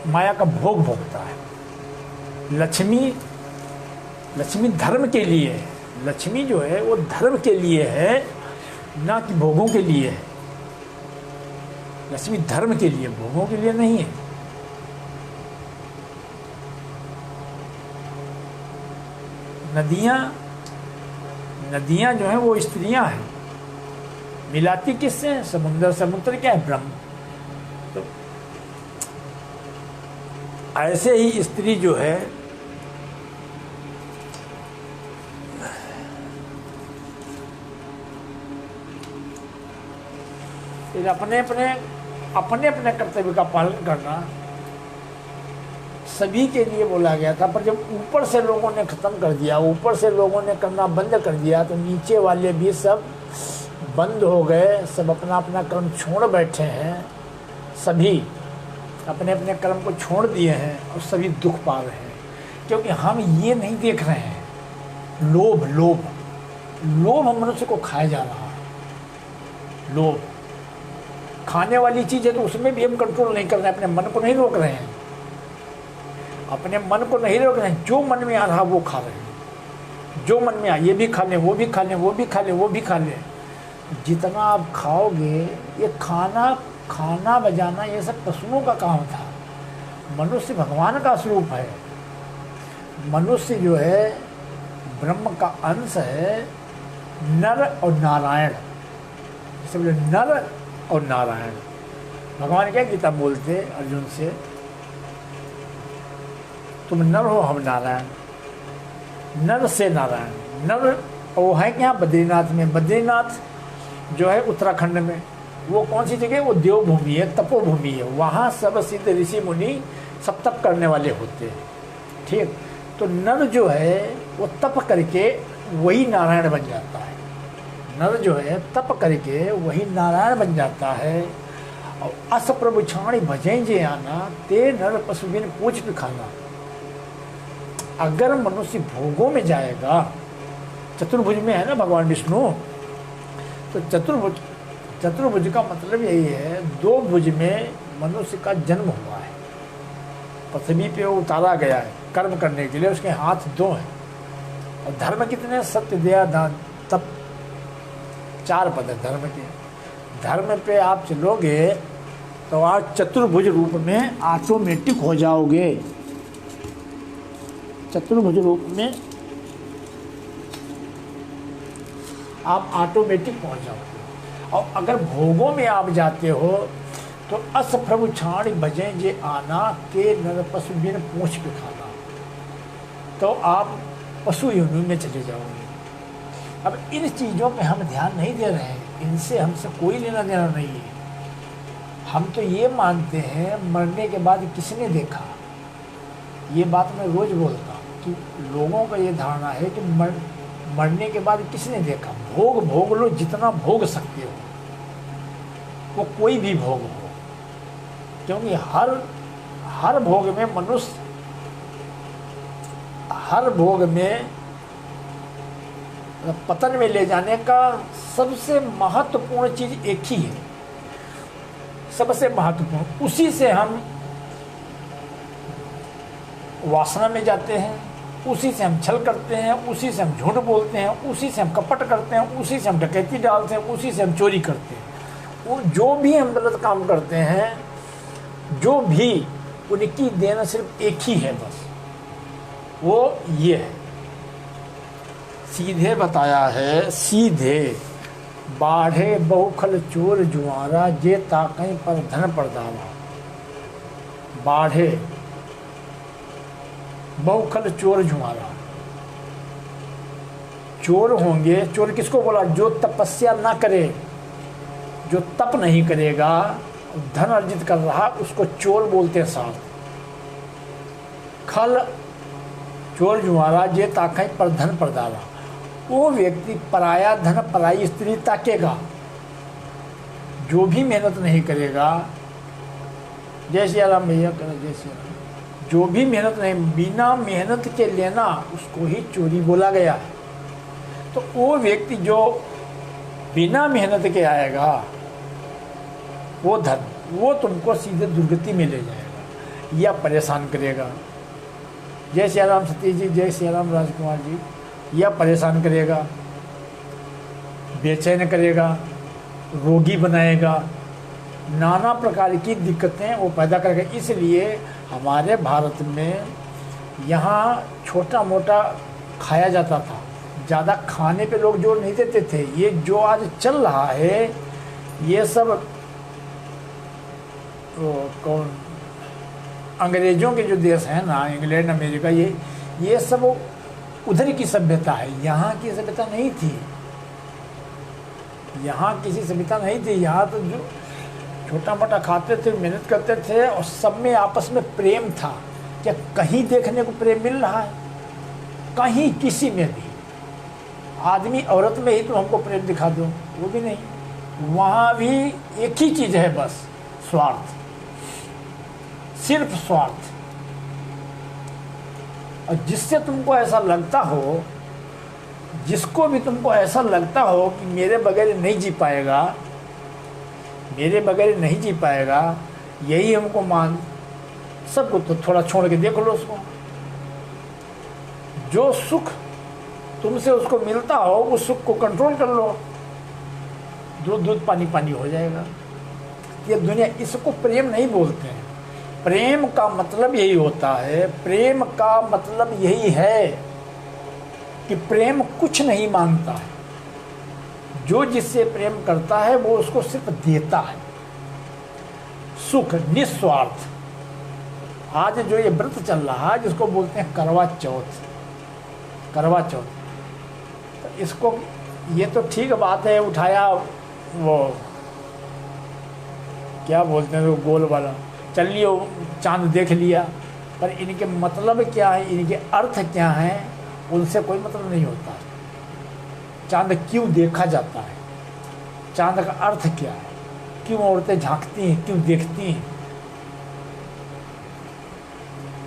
माया का भोग भोगता है। लक्ष्मी धर्म के लिए है, लक्ष्मी जो है वो धर्म के लिए है, ना कि भोगों के लिए है। लक्ष्मी धर्म के लिए, भोगों के लिए नहीं है। नदियां जो हैं वो स्त्रियां हैं, मिलाती किससे हैं? समुद्र क्या है? ब्रह्म। तो ऐसे ही स्त्री जो है फिर अपने अपने कर्तव्य का पालन करना सभी के लिए बोला गया था। पर जब ऊपर से लोगों ने खत्म कर दिया, ऊपर से लोगों ने करना बंद कर दिया, तो नीचे वाले भी सब बंद हो गए, सब अपना अपना कर्म छोड़ बैठे हैं, सभी अपने अपने कर्म को छोड़ दिए हैं और सभी दुख पा रहे हैं। क्योंकि हम ये नहीं देख रहे हैं, लोभ मनुष्य को खाया जा रहा है। लोभ खाने वाली चीज़ है तो उसमें भी हम कंट्रोल नहीं कर रहे हैं, अपने मन को नहीं रोक रहे हैं, अपने मन को नहीं रोक रहे हैं। जो मन में आ रहा वो खा रहे हैं, जो मन में आ, ये भी खा लें, वो भी खा लें, वो भी खा लें, वो भी खा लें। जितना आप खाओगे, ये खाना बजाना ये सब पशुओं का काम था। मनुष्य भगवान का स्वरूप है। मनुष्य जो है ब्रह्म का अंश है, नर और नारायण, जैसे बोले नर और नारायण। भगवान क्या गीता बोलते अर्जुन से, तुम नर हो हम नारायण, नर से नारायण। नर वो है क्या बद्रीनाथ में, बद्रीनाथ जो है उत्तराखंड में, वो कौन सी जगह, वो देवभूमि है, तपोभूमि है, वहाँ सब सिद्ध ऋषि मुनि सब तप करने वाले होते हैं। ठीक, तो नर जो है वो तप करके वही नारायण बन जाता है। नर जो है तप करके वही नारायण बन जाता है। और अस प्रभु छाणी भजें जे आना, ते नर पशु बिन पूछ भी खाना। अगर मनुष्य भोगों में जाएगा, चतुर्भुज में है ना भगवान विष्णु, तो चतुर्भुज का मतलब यही है, दो भुज में मनुष्य का जन्म हुआ है, पृथ्वी पे वो उतारा गया है कर्म करने के लिए, उसके हाथ दो हैं। और धर्म कितने, सत्य दया दान तप, 4 पद है धर्म के। धर्म पे आप चलोगे तो आप चतुर्भुज रूप में ऑटोमेटिक हो जाओगे, चतुर्भुज रूप में आप ऑटोमेटिक पहुंच जाओगे। और अगर भोगों में आप जाते हो तो अस प्रभु छाणी भजें जे आना, के नर पशु बिन पूछ पे खाना, तो आप पशु योनि में चले जाओगे। अब इन चीज़ों पे हम ध्यान नहीं दे रहे हैं, इनसे हमसे कोई लेना देना नहीं है। हम तो ये मानते हैं मरने के बाद किसने देखा, ये बात मैं रोज़ बोलता हूँ कि लोगों का ये धारणा है कि मरने के बाद किसने देखा। भोग लो जितना भोग सकते हो, वो कोई भी भोग हो, क्योंकि हर भोग में मनुष्य, हर भोग में पतन में ले जाने का सबसे महत्वपूर्ण चीज एक ही है, सबसे महत्वपूर्ण। उसी से हम वासना में जाते हैं, उसी से हम छल करते हैं, उसी से हम झूठ बोलते हैं, उसी से हम कपट करते हैं, उसी से हम डकैती डालते हैं, उसी से हम चोरी करते हैं। वो जो भी हम गलत काम करते हैं, जो भी, उनकी देना सिर्फ एक ही है, बस वो ये है। सीधे बताया है, सीधे बाढ़े बहुखल चोर जुआरा, जे ताकई पर धन परदावा। बाढ़े बहुखल चोर जुआरा, चोर होंगे। चोर किसको बोला, जो तपस्या ना करे, जो तप नहीं करेगा, धन अर्जित कर रहा, उसको चोर बोलते हैं साथ। खल चोर जुआरा, जे ताकई पर धन परदावा। वो व्यक्ति पराया धन, पराई स्त्री ताकेगा, जो भी मेहनत नहीं करेगा। जय श्री राम भैया करो, जय श्री राम। जो भी मेहनत नहीं, बिना मेहनत के लेना, उसको ही चोरी बोला गया है। तो वो व्यक्ति जो बिना मेहनत के आएगा, वो धन, वो तुमको सीधे दुर्गति में ले जाएगा या परेशान करेगा। जय श्री राम सतीश जी, जय श्री राम राजकुमार जी। या परेशान करेगा, बेचैन करेगा, रोगी बनाएगा, नाना प्रकार की दिक्कतें वो पैदा करेगा। इसलिए हमारे भारत में यहाँ छोटा मोटा खाया जाता था, ज़्यादा खाने पे लोग जोर नहीं देते थे। ये जो आज चल रहा है, ये सब कौन, अंग्रेज़ों के जो देश हैं ना, इंग्लैंड अमेरिका, ये सब उधर की सभ्यता है, यहाँ की सभ्यता नहीं थी। यहाँ किसी सभ्यता नहीं थी। यहाँ तो जो छोटा मोटा खाते थे, मेहनत करते थे, और सब में आपस में प्रेम था। क्या कहीं देखने को प्रेम मिल रहा है? कहीं किसी में भी, आदमी औरत में ही तो हमको प्रेम दिखा दो, वो भी नहीं। वहाँ भी एक ही चीज़ है बस, स्वार्थ, सिर्फ स्वार्थ। और जिससे तुमको ऐसा लगता हो, जिसको भी तुमको ऐसा लगता हो कि मेरे बगैर नहीं जी पाएगा, मेरे बगैर नहीं जी पाएगा, यही हमको मान, सबको तो थोड़ा छोड़ के देख लो उसको। जो सुख तुमसे उसको मिलता हो, उस सुख को कंट्रोल कर लो, दूध दूध पानी पानी हो जाएगा। ये दुनिया, इसको प्रेम नहीं बोलते हैं। प्रेम का मतलब यही होता है, प्रेम का मतलब यही है कि प्रेम कुछ नहीं मांगता है। जो जिससे प्रेम करता है वो उसको सिर्फ देता है, सुख निस्वार्थ। आज जो ये व्रत चल रहा है जिसको बोलते हैं करवा चौथ, करवा चौथ, तो इसको ये तो ठीक बात है, उठाया वो क्या बोलते हैं वो गोल वाला, चल लियो चांद देख लिया, पर इनके मतलब क्या है, इनके अर्थ क्या हैं, उनसे कोई मतलब नहीं होता। चांद क्यों देखा जाता है, चांद का अर्थ क्या है, क्यों औरतें झांकती हैं, क्यों देखती हैं।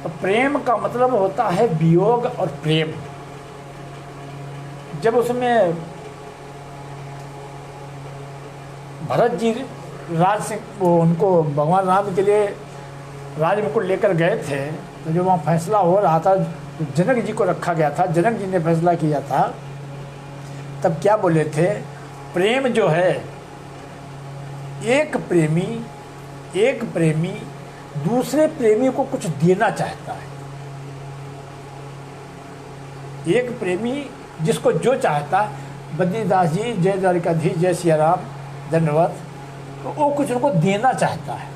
तो प्रेम का मतलब होता है वियोग और प्रेम। जब उसमें भरत जी राज सिंह वो उनको भगवान राम के लिए राजमुकुट लेकर गए थे, तो जो वहाँ फैसला हो रहा था, तो जनक जी को रखा गया था, जनक जी ने फैसला किया था, तब क्या बोले थे, प्रेम जो है, एक प्रेमी दूसरे प्रेमी को कुछ देना चाहता है। एक प्रेमी जिसको जो चाहता है, बद्रीदास जी जय द्वारिकाधीश जय सिया राम धन्यवाद, तो वो कुछ उनको देना चाहता है,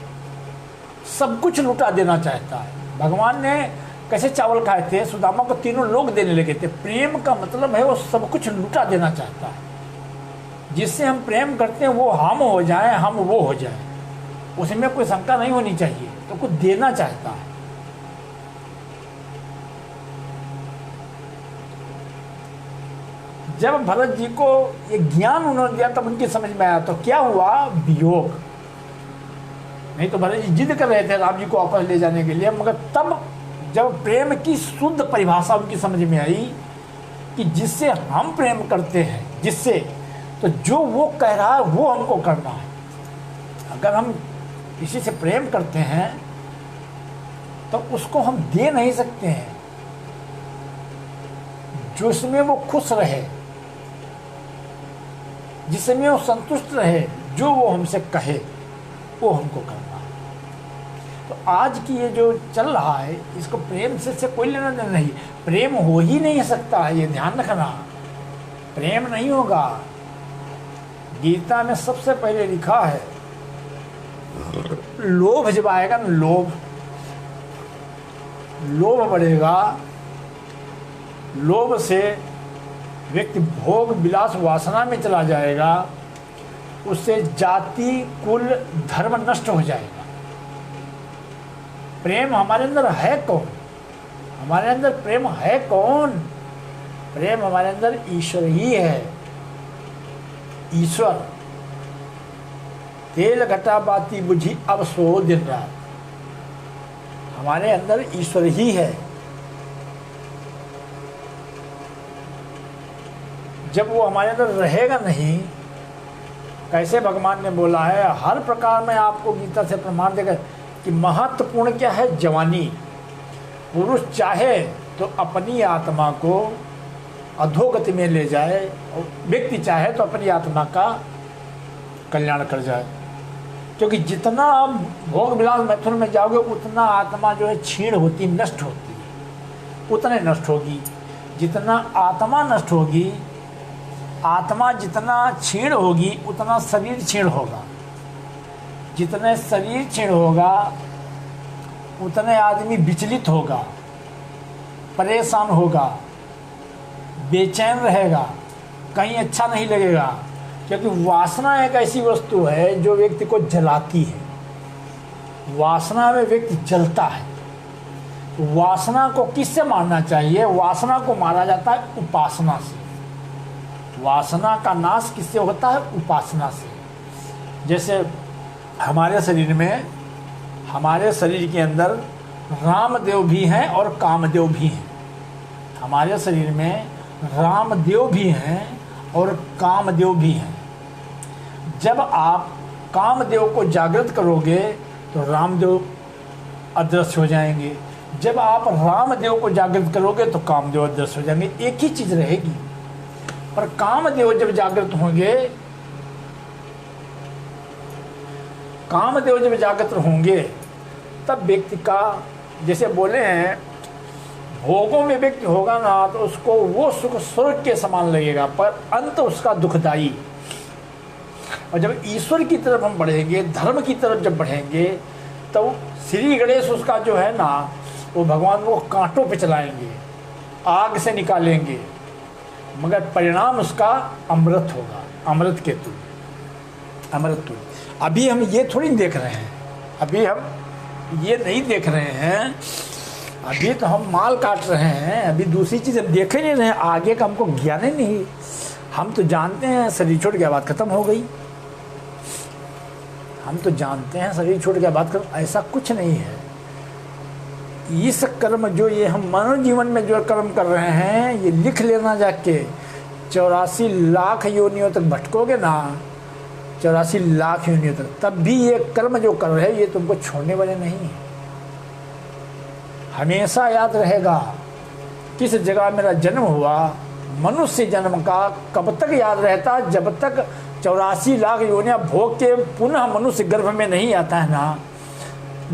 सब कुछ लुटा देना चाहता है। भगवान ने कैसे चावल खाए थे, सुदामा को तीनों लोग देने लगे थे। प्रेम का मतलब है वो सब कुछ लुटा देना चाहता है। जिससे हम प्रेम करते हैं वो हम हो जाएं, हम वो हो जाएं, उसमें कोई शंका नहीं होनी चाहिए, तो कुछ देना चाहता है। जब भरत जी को ये ज्ञान उन्होंने दिया तब उनकी समझ में आया, तो क्या हुआ, वियोग। नहीं तो भरत जी जिद कर रहे थे राम जी को वापस ले जाने के लिए, मगर तब जब प्रेम की शुद्ध परिभाषा उनकी समझ में आई कि जिससे हम प्रेम करते हैं, जिससे, तो जो वो कह रहा है वो हमको करना है। अगर हम किसी से प्रेम करते हैं तो उसको हम दे नहीं सकते हैं, जिसमें वो खुश रहे, जिसमें वो संतुष्ट रहे, जो वो हमसे कहे वो हमको करना है। तो आज की ये जो चल रहा है, इसको प्रेम से कोई लेना देना नहीं। प्रेम हो ही नहीं सकता है, ये ध्यान रखना, प्रेम नहीं होगा। गीता में सबसे पहले लिखा है, लोभ जब आएगा ना, लोभ बढ़ेगा, लोभ से व्यक्ति भोग विलास वासना में चला जाएगा, उससे जाति कुल धर्म नष्ट हो जाएगा। प्रेम हमारे अंदर है कौन, हमारे अंदर प्रेम है कौन, प्रेम हमारे अंदर ईश्वर ही है। ईश्वर तेल घटा बाती बुझी अब सो दिन रात, हमारे अंदर ईश्वर ही है। जब वो हमारे अंदर रहेगा नहीं, कैसे भगवान ने बोला है, हर प्रकार में आपको गीता से प्रमाण देगा कि महत्वपूर्ण क्या है, जवानी। पुरुष चाहे तो अपनी आत्मा को अधोगति में ले जाए, और व्यक्ति चाहे तो अपनी आत्मा का कल्याण कर जाए। क्योंकि जितना आप भोग विलास मैथुन में जाओगे, उतना आत्मा जो है क्षीण होती, नष्ट होती है, उतने नष्ट होगी। जितना आत्मा नष्ट होगी, आत्मा जितना क्षीण होगी, उतना शरीर क्षीण होगा। जितने शरीर क्षीण होगा, उतने आदमी विचलित होगा, परेशान होगा, बेचैन रहेगा, कहीं अच्छा नहीं लगेगा। क्योंकि वासना एक ऐसी वस्तु है जो व्यक्ति को जलाती है। वासना में व्यक्ति जलता है। वासना को किससे मारना चाहिए, वासना को मारा जाता है उपासना से। वासना का नाश किससे होता है, उपासना से। जैसे हमारे शरीर में, हमारे शरीर के अंदर रामदेव भी हैं और कामदेव भी हैं। हमारे शरीर में रामदेव भी हैं और कामदेव भी हैं। जब आप कामदेव को जागृत करोगे तो रामदेव अदृश्य हो जाएंगे। जब आप रामदेव को जागृत करोगे तो कामदेव अदृश्य हो जाएंगे। एक ही चीज रहेगी। पर कामदेव जब जागृत होंगे, कामदेव जब जागृत होंगे, तब व्यक्ति का, जैसे बोले हैं, भोगों में व्यक्ति होगा ना तो उसको वो सुख स्वर्ग के समान लगेगा, पर अंत उसका दुखदाई। और जब ईश्वर की तरफ हम बढ़ेंगे, धर्म की तरफ जब बढ़ेंगे, तो श्री गणेश उसका जो है ना, वो भगवान को कांटों पे चलाएंगे, आग से निकालेंगे, मगर परिणाम उसका अमृत होगा, अमृत के तुल्य, अमृत तुल्य। अभी हम ये थोड़ी देख रहे हैं, अभी हम ये नहीं देख रहे हैं, अभी तो हम माल काट रहे हैं, अभी दूसरी चीज़ हम देख ही नहीं रहे हैं, आगे का हमको ज्ञान ही नहीं। हम तो जानते हैं शरीर छोड़ के बात खत्म हो गई, हम तो जानते हैं शरीर छोड़ के बात खत्म, ऐसा कुछ नहीं है। इस कर्म जो ये हम मानव जीवन में जो कर्म कर रहे हैं, ये लिख लेना जाके, 84 लाख योनियों तक भटकोगे ना, 84 लाख योनियों तक, तब भी ये कर्म जो कर रहे हैं ये तुमको छोड़ने वाले नहीं है। हमेशा याद रहेगा किस जगह मेरा जन्म हुआ, मनुष्य जन्म का कब तक याद रहता, जब तक 84 लाख योनियां भोग के पुनः मनुष्य गर्भ में नहीं आता है ना,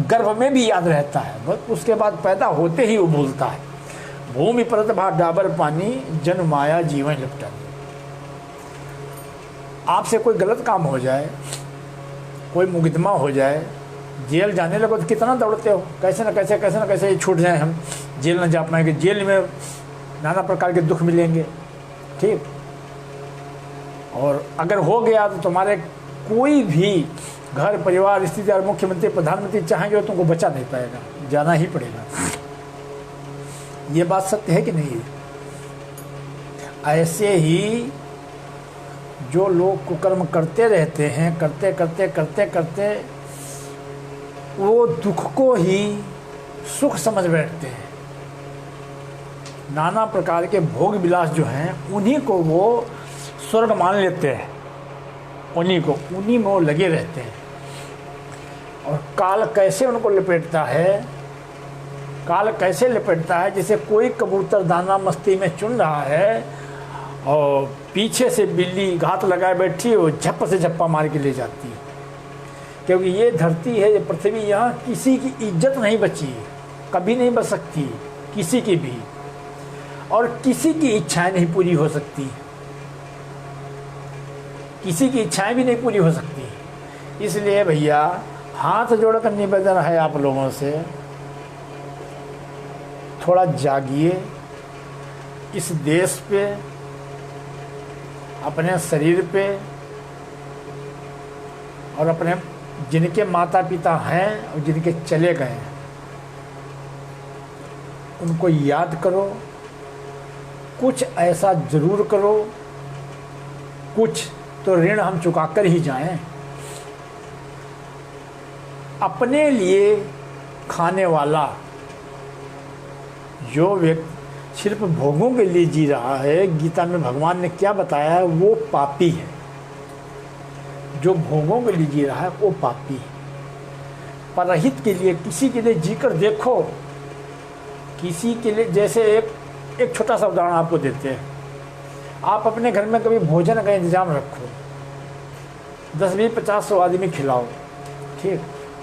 गर्भ में भी याद रहता है, बस उसके बाद पैदा होते ही वो भूलता है। भूमि परत भा डाबर पानी, जन माया जीवन लिपटा। आपसे कोई गलत काम हो जाए, कोई मुकदमा हो जाए, जेल जाने लगो तो कितना दौड़ते हो, कैसे न कैसे ये छूट जाए, हम जेल न जा पाएंगे, जेल में नाना प्रकार के दुख मिलेंगे, ठीक। और अगर हो गया तो तुम्हारे कोई भी घर परिवार रिश्तेदार मुख्यमंत्री प्रधानमंत्री चाहेंगे तो तुमको बचा नहीं पाएगा, जाना ही पड़ेगा। ये बात सत्य है कि नहीं? ऐसे ही जो लोग कुकर्म करते रहते हैं, करते वो दुख को ही सुख समझ बैठते हैं। नाना प्रकार के भोग विलास जो हैं उन्हीं को वो स्वर्ग मान लेते हैं, उन्हीं में वो लगे रहते हैं। और काल कैसे उनको लपेटता है, काल कैसे लपेटता है, जैसे कोई कबूतर दाना मस्ती में चुन रहा है और पीछे से बिल्ली घात लगाए बैठी है, वो झप्प से झप्पा मार के ले जाती है। क्योंकि ये धरती है, ये पृथ्वी, यहाँ किसी की इज्जत नहीं बची, कभी नहीं बच सकती किसी की भी, और किसी की इच्छाएं नहीं पूरी हो सकती, किसी की इच्छाएं भी नहीं पूरी हो सकती। इसलिए भैया हाथ जोड़कर निवेदन है आप लोगों से, थोड़ा जागिए, इस देश पे, अपने शरीर पे, और अपने जिनके माता पिता हैं और जिनके चले गए हैं उनको याद करो, कुछ ऐसा जरूर करो, कुछ तो ऋण हम चुकाकर ही जाएं। अपने लिए खाने वाला जो व्यक्ति सिर्फ भोगों के लिए जी रहा है, गीता में भगवान ने क्या बताया है, वो पापी है। जो भोगों के लिए जी रहा है वो पापी है। परहित के लिए, किसी के लिए जीकर देखो, किसी के लिए, जैसे एक छोटा सा उदाहरण आपको देते हैं। आप अपने घर में कभी भोजन का इंतजाम रखो, 10, 20, 50, 100 आदमी खिलाओ, ठीक।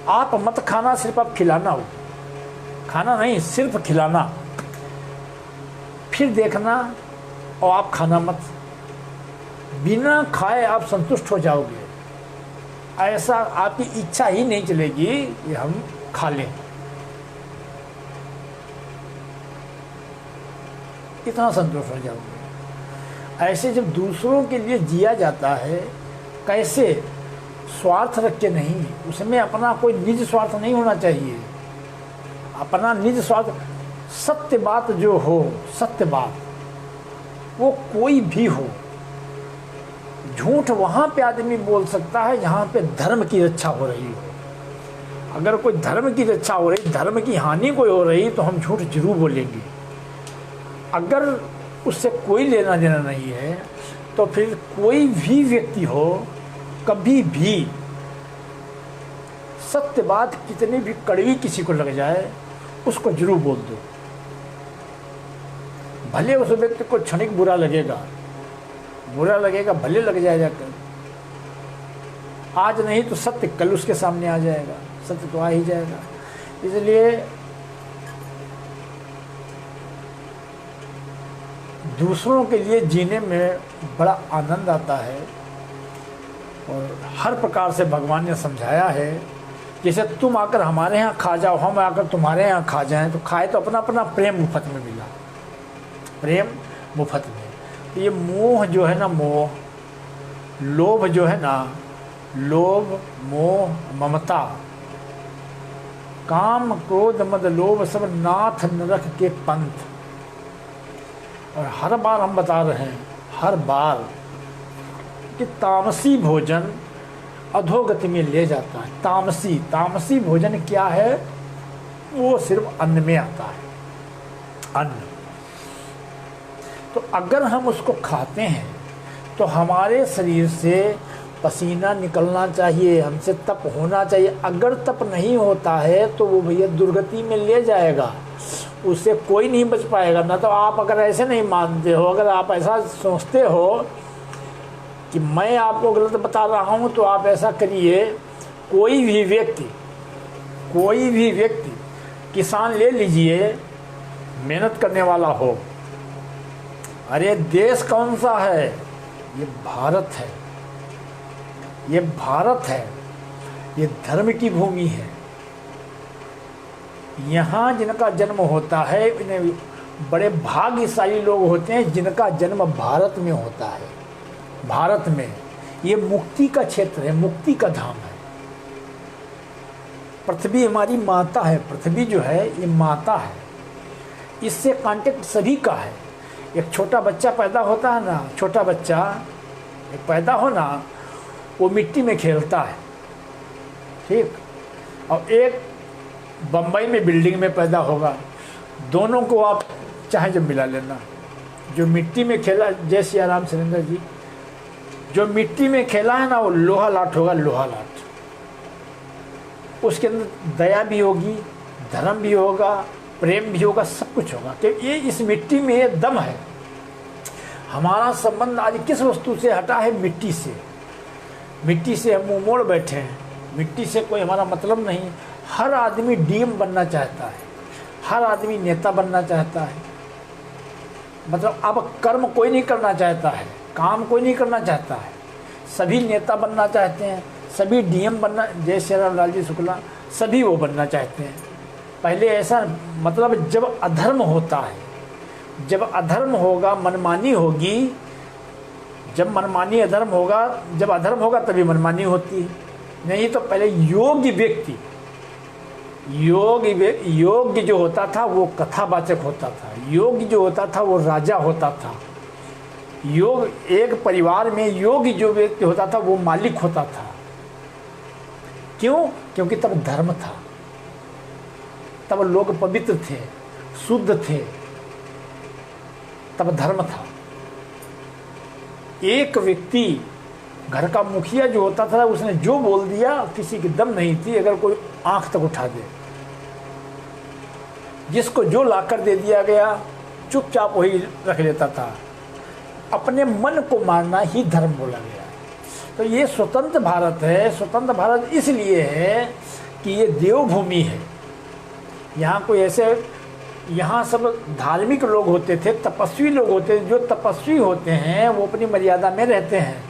आप मत खाना, सिर्फ आप खिलाना हो, खाना नहीं, सिर्फ खिलाना, फिर देखना और आप खाना मत, बिना खाए आप संतुष्ट हो जाओगे। ऐसा आपकी इच्छा ही नहीं चलेगी कि हम खा लें, इतना संतुष्ट हो जाओगे। ऐसे जब दूसरों के लिए जिया जाता है, कैसे स्वार्थ रख के नहीं, उसमें अपना कोई निज स्वार्थ नहीं होना चाहिए, अपना निज स्वार्थ, सत्य बात जो हो, सत्य बात वो कोई भी हो। झूठ वहाँ पे आदमी बोल सकता है जहाँ पे धर्म की रक्षा हो रही हो। अगर कोई धर्म की रक्षा हो रही, धर्म की हानि कोई हो रही, तो हम झूठ जरूर बोलेंगे। अगर उससे कोई लेना देना नहीं है तो फिर कोई भी व्यक्ति हो, कभी भी सत्य बात कितनी भी कड़वी किसी को लग जाए, उसको जरूर बोल दो। भले उस व्यक्ति को क्षणिक बुरा लगेगा, भले लग जाएगा, आज नहीं तो सत्य कल उसके सामने आ जाएगा, सत्य तो आ ही जाएगा। इसलिए दूसरों के लिए जीने में बड़ा आनंद आता है। और हर प्रकार से भगवान ने समझाया है। जैसे तुम आकर हमारे यहाँ खा जाओ, हम आकर तुम्हारे यहाँ खा जाएं, तो खाए तो अपना अपना प्रेम मुफ्त में मिला, प्रेम मुफ्त में। तो ये मोह जो है ना, मोह, लोभ जो है ना, लोभ, मोह, ममता, काम, क्रोध, मद, लोभ सब नाथ नरक के पंथ। और हर बार हम बता रहे हैं, हर बार, कि तामसी भोजन अधोगति में ले जाता है। तामसी भोजन क्या है? वो सिर्फ अन्न में आता है, अन्न। तो अगर हम उसको खाते हैं तो हमारे शरीर से पसीना निकलना चाहिए, हमसे तप होना चाहिए। अगर तप नहीं होता है तो वो भैया दुर्गति में ले जाएगा, उससे कोई नहीं बच पाएगा। ना तो आप अगर ऐसे नहीं मानते हो, अगर आप ऐसा सोचते हो कि मैं आपको गलत बता रहा हूँ, तो आप ऐसा करिए, कोई भी व्यक्ति किसान ले लीजिए, मेहनत करने वाला हो। अरे देश कौन सा है? ये भारत है, ये भारत है, ये धर्म की भूमि है। यहाँ जिनका जन्म होता है, इन्हें बड़े भाग्यशाली लोग होते हैं जिनका जन्म भारत में होता है। भारत में ये मुक्ति का क्षेत्र है, मुक्ति का धाम है। पृथ्वी हमारी माता है, पृथ्वी जो है ये माता है, इससे कांटेक्ट सभी का है। एक छोटा बच्चा पैदा होता है ना, छोटा बच्चा एक पैदा हो ना, वो मिट्टी में खेलता है, ठीक। और एक बम्बई में बिल्डिंग में पैदा होगा, दोनों को आप चाहे जब मिला लेना। जो मिट्टी में खेला, जय सिया राम सुरेंद्र जी, जो मिट्टी में खेला है ना, वो लोहा लाट होगा, लोहा लाट। उसके अंदर दया भी होगी, धर्म भी होगा, प्रेम भी होगा, सब कुछ होगा, क्योंकि ये इस मिट्टी में ये दम है। हमारा संबंध आज किस वस्तु से हटा है? मिट्टी से। मिट्टी से हम मुंह मोड़ बैठे हैं, मिट्टी से कोई हमारा मतलब नहीं। हर आदमी डीएम बनना चाहता है, हर आदमी नेता बनना चाहता है। मतलब अब कर्म कोई नहीं करना चाहता है, काम कोई नहीं करना चाहता है, सभी नेता बनना चाहते हैं, सभी डीएम बनना, जय श्री राम लालजी शुक्ला, सभी वो बनना चाहते हैं। पहले ऐसा, मतलब जब अधर्म होता है, जब अधर्म होगा, मनमानी होगी, जब मनमानी अधर्म होगा, जब अधर्म होगा तभी मनमानी होती है। नहीं तो पहले योग्य व्यक्ति, योग्य जो होता था वो कथावाचक होता था, योग्य जो होता था वो राजा होता था। एक परिवार में योग्य जो व्यक्ति होता था वो मालिक होता था। क्यों? क्योंकि तब धर्म था, तब लोग पवित्र थे, शुद्ध थे, तब धर्म था। एक व्यक्ति, घर का मुखिया जो होता था, उसने जो बोल दिया, किसी की दम नहीं थी अगर कोई आंख तक उठा दे। जिसको जो लाकर दे दिया गया, चुपचाप वही रख लेता था। अपने मन को मारना ही धर्म बोला गया। तो ये स्वतंत्र भारत है। स्वतंत्र भारत इसलिए है कि ये देवभूमि है। यहाँ कोई ऐसे, यहाँ सब धार्मिक लोग होते थे, तपस्वी लोग होते थे। जो तपस्वी होते हैं वो अपनी मर्यादा में रहते हैं,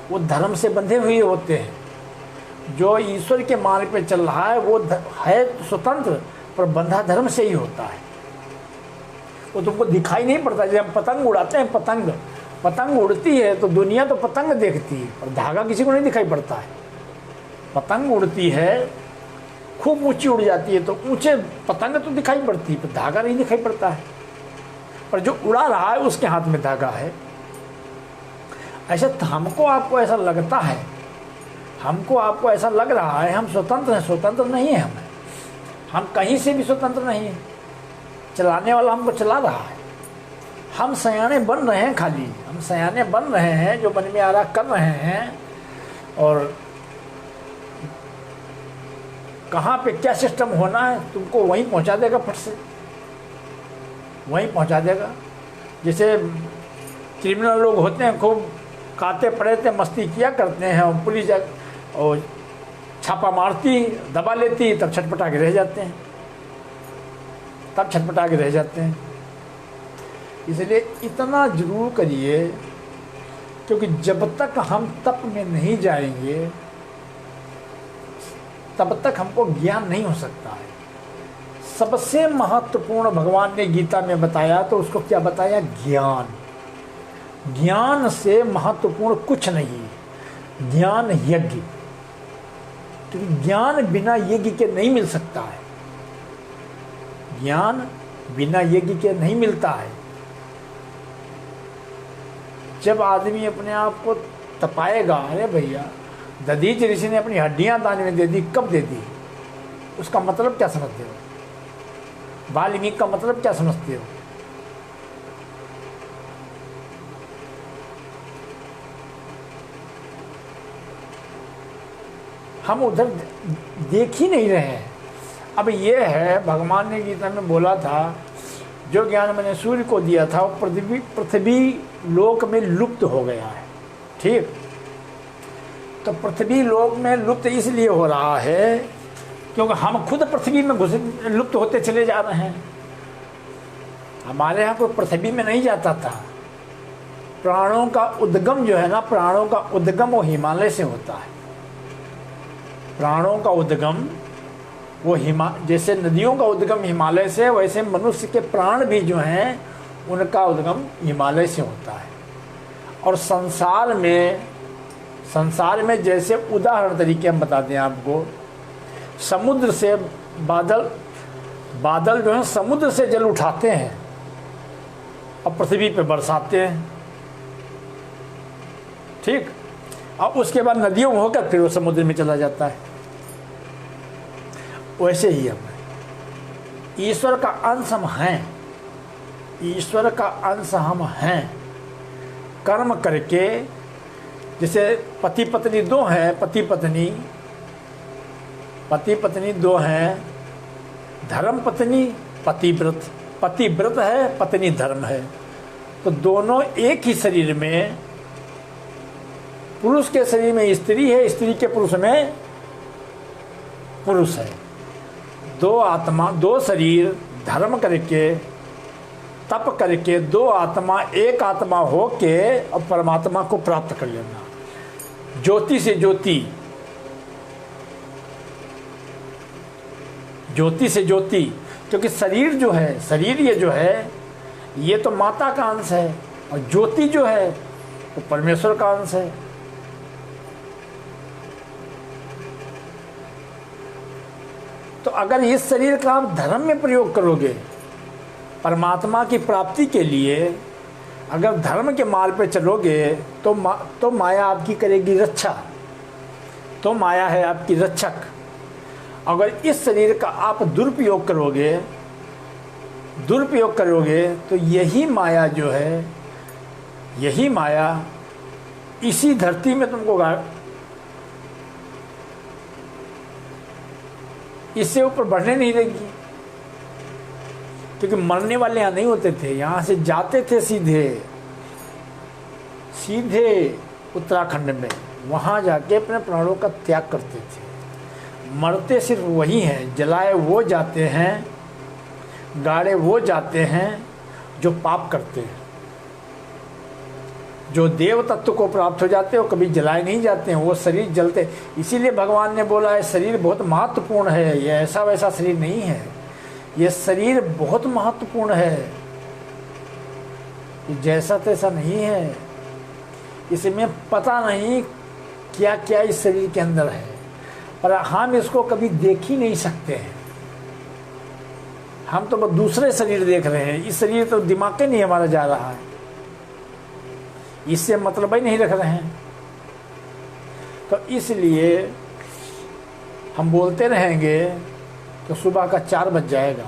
वो धर्म से बंधे हुए होते हैं। जो ईश्वर के मार्ग पे चल रहा है वो है स्वतंत्र, पर बंधा धर्म से ही होता है। वो तुमको दिखाई नहीं पड़ता। जब हम पतंग उड़ाते हैं, पतंग उड़ती है तो दुनिया तो पतंग देखती है, और धागा किसी को नहीं दिखाई पड़ता है। पतंग उड़ती है, खूब ऊंची उड़ जाती है तो ऊंचे पतंग तो दिखाई पड़ती है, पर धागा नहीं दिखाई पड़ता है। पर जो उड़ा रहा है उसके हाथ में धागा है। ऐसे हमको आपको ऐसा लगता है, हमको आपको ऐसा लग रहा है हम स्वतंत्र हैं। स्वतंत्र नहीं है हम कहीं से भी स्वतंत्र नहीं है। चलाने वाला हमको चला रहा है। हम सयाने बन रहे हैं, खाली हम सयाने बन रहे हैं, जो मन में आ रहा कर रहे हैं। और कहाँ पे क्या सिस्टम होना है तुमको वहीं पहुँचा देगा, फट से वहीं पहुँचा देगा। जैसे क्रिमिनल लोग होते हैं, खूब खाते पड़े मस्ती किया करते हैं, और पुलिस और छापा मारती, दबा लेती, तब छटपटा के रह जाते हैं, तब छटपटा के रह जाते हैं। इसलिए इतना जरूर करिए क्योंकि जब तक हम तप में नहीं जाएंगे तब तक हमको ज्ञान नहीं हो सकता है। सबसे महत्वपूर्ण भगवान ने गीता में बताया तो उसको क्या बताया? ज्ञान। ज्ञान से महत्वपूर्ण कुछ नहीं। ज्ञान यज्ञ, क्योंकि ज्ञान बिना यज्ञ के नहीं मिल सकता है। ज्ञान बिना यज्ञ के नहीं मिलता है। जब आदमी अपने आप को तपाएगा, अरे भैया दधीच ऋषि ने अपनी हड्डियां दान में दे दी, कब दे दी? उसका मतलब क्या समझते हो? वाल्मीकि का मतलब क्या समझते हो? हम उधर देख ही नहीं रहे हैं। अब ये है, भगवान ने गीता में बोला था जो ज्ञान मैंने सूर्य को दिया था वो पृथ्वी लोक में लुप्त हो गया है। ठीक, तो पृथ्वी लोक में लुप्त इसलिए हो रहा है क्योंकि हम खुद पृथ्वी में लुप्त होते चले जा रहे हैं। हमारे यहाँ कोई पृथ्वी में नहीं जाता था। प्राणों का उद्गम जो है ना, प्राणों का उद्गम वो हिमालय से होता है। प्राणों का उद्गम वो जैसे नदियों का उद्गम हिमालय से, वैसे मनुष्य के प्राण भी जो हैं उनका उद्गम हिमालय से होता है। और संसार में जैसे उदाहरण तरीके हम बताते हैं आपको, समुद्र से बादल जो है समुद्र से जल उठाते हैं और पृथ्वी पे बरसाते हैं। ठीक, और उसके बाद नदियों में होकर फिर वो समुद्र में चला जाता है। वैसे ही हम ईश्वर का अंश हम हैं। ईश्वर का अंश हम हैं कर्म करके। जैसे पति पत्नी दो हैं, पति पत्नी दो हैं, धर्म पत्नी पतिव्रत, पतिव्रत है, पत्नी धर्म है। तो दोनों एक ही शरीर में, पुरुष के शरीर में स्त्री है, स्त्री के पुरुष में पुरुष है। दो आत्मा, दो शरीर धर्म करके, तप करके, दो आत्मा एक आत्मा होके और परमात्मा को प्राप्त कर लेना। ज्योति से ज्योति, ज्योति से ज्योति, क्योंकि शरीर जो है, शरीर ये जो है ये तो माता का अंश है, और ज्योति जो है वो परमेश्वर का अंश है। तो अगर इस शरीर का आप धर्म में प्रयोग करोगे, परमात्मा की प्राप्ति के लिए अगर धर्म के मार्ग पे चलोगे तो माया आपकी करेगी रक्षा। तो माया है आपकी रक्षक। अगर इस शरीर का आप दुरुपयोग करोगे तो यही माया जो है, यही माया इसी धरती में तुमको इससे ऊपर बढ़ने नहीं देगी। क्योंकि मरने वाले यहाँ नहीं होते थे, यहाँ से जाते थे सीधे उत्तराखंड में, वहाँ जाके अपने प्राणों का त्याग करते थे। मरते सिर्फ वही हैं, जलाए वो जाते हैं, गाड़े वो जाते हैं जो पाप करते हैं। जो देव तत्व को प्राप्त हो जाते हैं वो कभी जलाए नहीं जाते हैं, वो शरीर जलते। इसीलिए भगवान ने बोला है शरीर बहुत महत्वपूर्ण है, ये ऐसा वैसा शरीर नहीं है, ये शरीर बहुत महत्वपूर्ण है, ये जैसा तैसा नहीं है। इसमें पता नहीं क्या क्या इस शरीर के अंदर है, पर हम इसको कभी देख ही नहीं सकते हैं। हम तो बस दूसरे शरीर देख रहे हैं, इस शरीर तो दिमाग के नहीं हमारा जा रहा है, इससे मतलब ही नहीं रख रहे हैं। तो इसलिए हम बोलते रहेंगे तो सुबह का 4 बज जाएगा।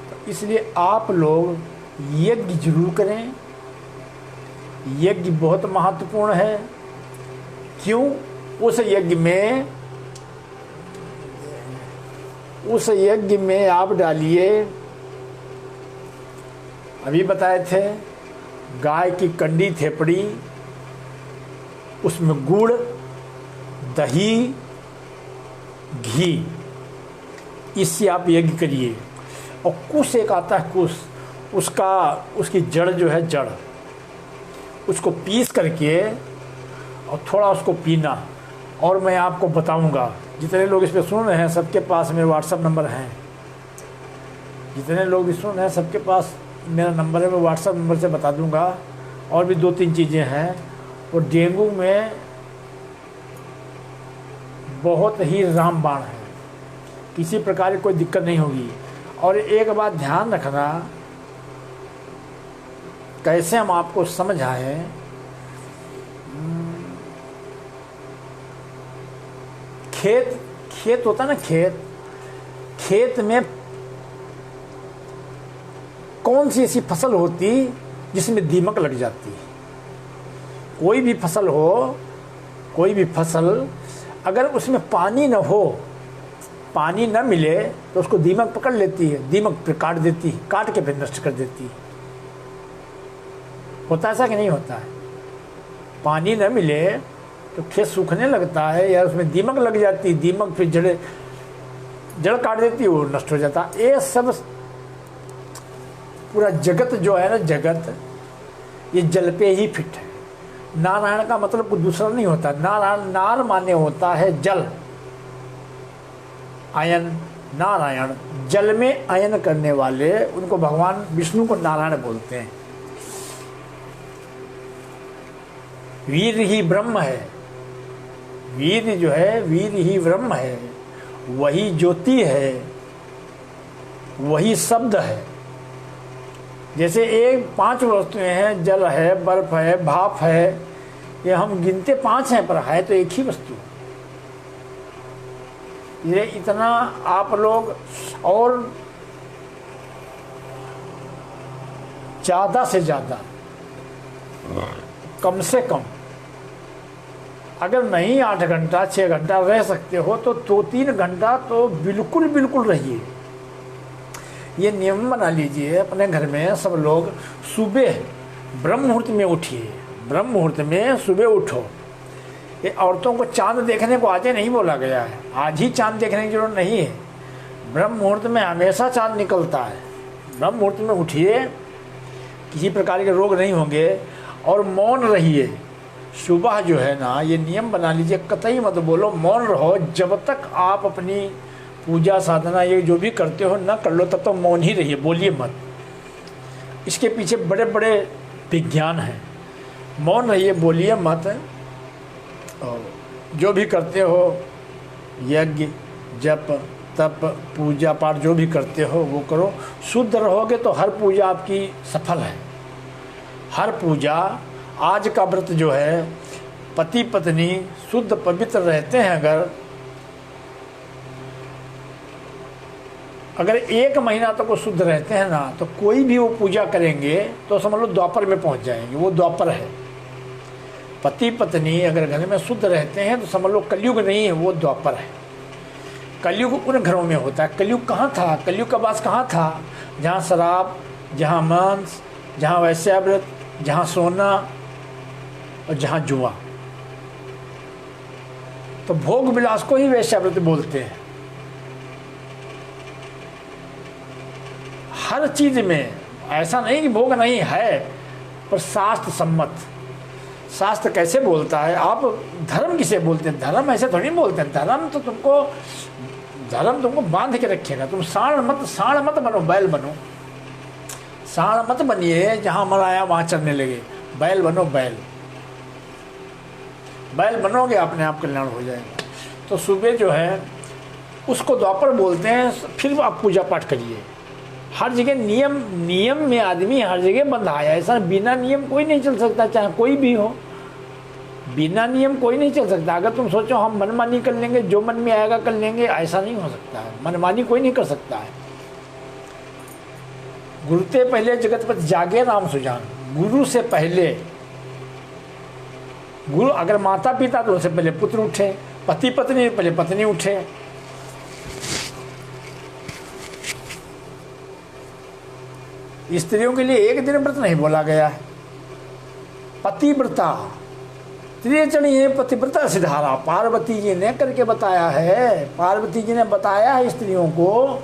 तो इसलिए आप लोग यज्ञ जरूर करें। यज्ञ बहुत महत्वपूर्ण है। क्यों? उस यज्ञ में आप डालिए, अभी बताए थे, गाय की कंडी थेपड़ी, उसमें गुड़, दही, घी, इससे आप यज्ञ करिए। और कुश एक आता है, कुश, उसकी जड़ जो है, जड़ उसको पीस करके और थोड़ा उसको पीना। और मैं आपको बताऊंगा, जितने लोग इस पर सुन रहे हैं सबके पास मेरे व्हाट्सएप नंबर हैं, जितने लोग भी सुन रहे हैं सबके पास मेरा नंबर है, मैं व्हाट्सएप नंबर से बता दूंगा। और भी 2-3 चीज़ें हैं। और डेंगू में बहुत ही रामबाण है, किसी प्रकार की कोई दिक्कत नहीं होगी। और एक बात ध्यान रखना, कैसे हम आपको समझ आए, खेत होता ना, खेत में कौन सी ऐसी फसल होती जिसमें दीमक लग जाती? कोई भी फसल हो, कोई भी फसल, अगर उसमें पानी न हो, पानी न मिले तो उसको दीमक पकड़ लेती है, दीमक फिर काट देती है, काट के फिर नष्ट कर देती है। होता ऐसा कि नहीं होता है? पानी न मिले तो खेत सूखने लगता है या उसमें दीमक लग जाती, दीमक फिर जड़ काट देती है, वो नष्ट हो जाता है। ये सब पूरा जगत जो है ना, जगत ये जल पे ही फिट है। नारायण का मतलब कुछ दूसरा नहीं होता। नारायण, नार माने होता है जल, आयन, नारायण जल में आयन करने वाले, उनको भगवान विष्णु को नारायण बोलते हैं। वीर ही ब्रह्म है, वीर जो है, वीर ही ब्रह्म है, वही ज्योति है, वही शब्द है। जैसे 5 वस्तुएं हैं, जल है, बर्फ है, भाप है, ये हम गिनते 5 हैं पर है तो एक ही वस्तु। ये इतना आप लोग, और ज़्यादा से ज़्यादा, कम से कम अगर नहीं 8 घंटा 6 घंटा रह सकते हो तो 2-3 घंटा तो बिल्कुल बिल्कुल रहिए। ये नियम बना लीजिए अपने घर में सब लोग, सुबह ब्रह्म मुहूर्त में उठिए, ब्रह्म मुहूर्त में सुबह उठो। ये औरतों को चांद देखने को आज नहीं बोला गया है, आज ही चांद देखने की जरूरत नहीं है, ब्रह्म मुहूर्त में हमेशा चांद निकलता है। ब्रह्म मुहूर्त में उठिए, किसी प्रकार के रोग नहीं होंगे। और मौन रहिए, सुबह जो है ना, ये नियम बना लीजिए, कतई मत बोलो, मौन रहो। जब तक आप अपनी पूजा साधना ये जो भी करते हो ना कर लो, तब तक मौन ही रहिए, बोलिए मत। इसके पीछे बड़े बड़े विज्ञान हैं। मौन रहिए, बोलिए मत। और जो भी करते हो, यज्ञ, जप, तप, पूजा पाठ जो भी करते हो वो करो। शुद्ध रहोगे तो हर पूजा आपकी सफल है, हर पूजा। आज का व्रत जो है, पति पत्नी शुद्ध पवित्र रहते हैं, अगर 1 महीना तक वो शुद्ध रहते हैं ना, तो कोई भी वो पूजा करेंगे तो समझ लो द्वापर में पहुंच जाएंगे, वो द्वापर है। पति पत्नी अगर घर में शुद्ध रहते हैं तो समझ लो कलयुग नहीं है, वो द्वापर है। कलयुग उन घरों में होता है। कलयुग कहाँ था? कलयुग का वास कहाँ था? जहाँ शराब, जहाँ मांस, जहाँ वैश्याव्रत, जहाँ सोना और जहाँ जुआ। तो भोग विलास को ही वैश्याव्रत बोलते हैं। हर चीज में ऐसा नहीं कि भोग नहीं है, पर शास्त्र सम्मत। शास्त्र कैसे बोलता है? आप धर्म किसे बोलते हैं? धर्म ऐसे थोड़ी बोलते हैं। धर्म तो तुमको बांध के रखेगा। तुम साढ़ मत बनो, बैल बनो। साढ़ मत बनिए जहाँ मलाया वहाँ चलने लगे, बैल बनो, बैल बनोगे अपने आप कल्याण हो जाएगा। तो सुबह जो है उसको द्वापर बोलते हैं। फिर आप पूजा पाठ करिए। हर जगह नियम में आदमी हर जगह बंधा है। ऐसा बिना नियम कोई नहीं चल सकता, चाहे कोई भी हो, बिना नियम कोई नहीं चल सकता। अगर तुम सोचो हम मनमानी कर लेंगे, जो मन में आएगा कर लेंगे, ऐसा नहीं हो सकता है। मनमानी कोई नहीं कर सकता है। गुरु से पहले जगतपति जागे राम सुजान। गुरु से पहले गुरु, अगर माता पिता तो उनसे पहले पुत्र उठे, पति पत्नी पहले पत्नी उठे। स्त्रियों के लिए एक दिन व्रत नहीं बोला गया है। पतिव्रता त्रिचणी है, पतिव्रता सिधारा, पार्वती जी ने करके बताया है। पार्वती जी ने बताया है स्त्रियों को,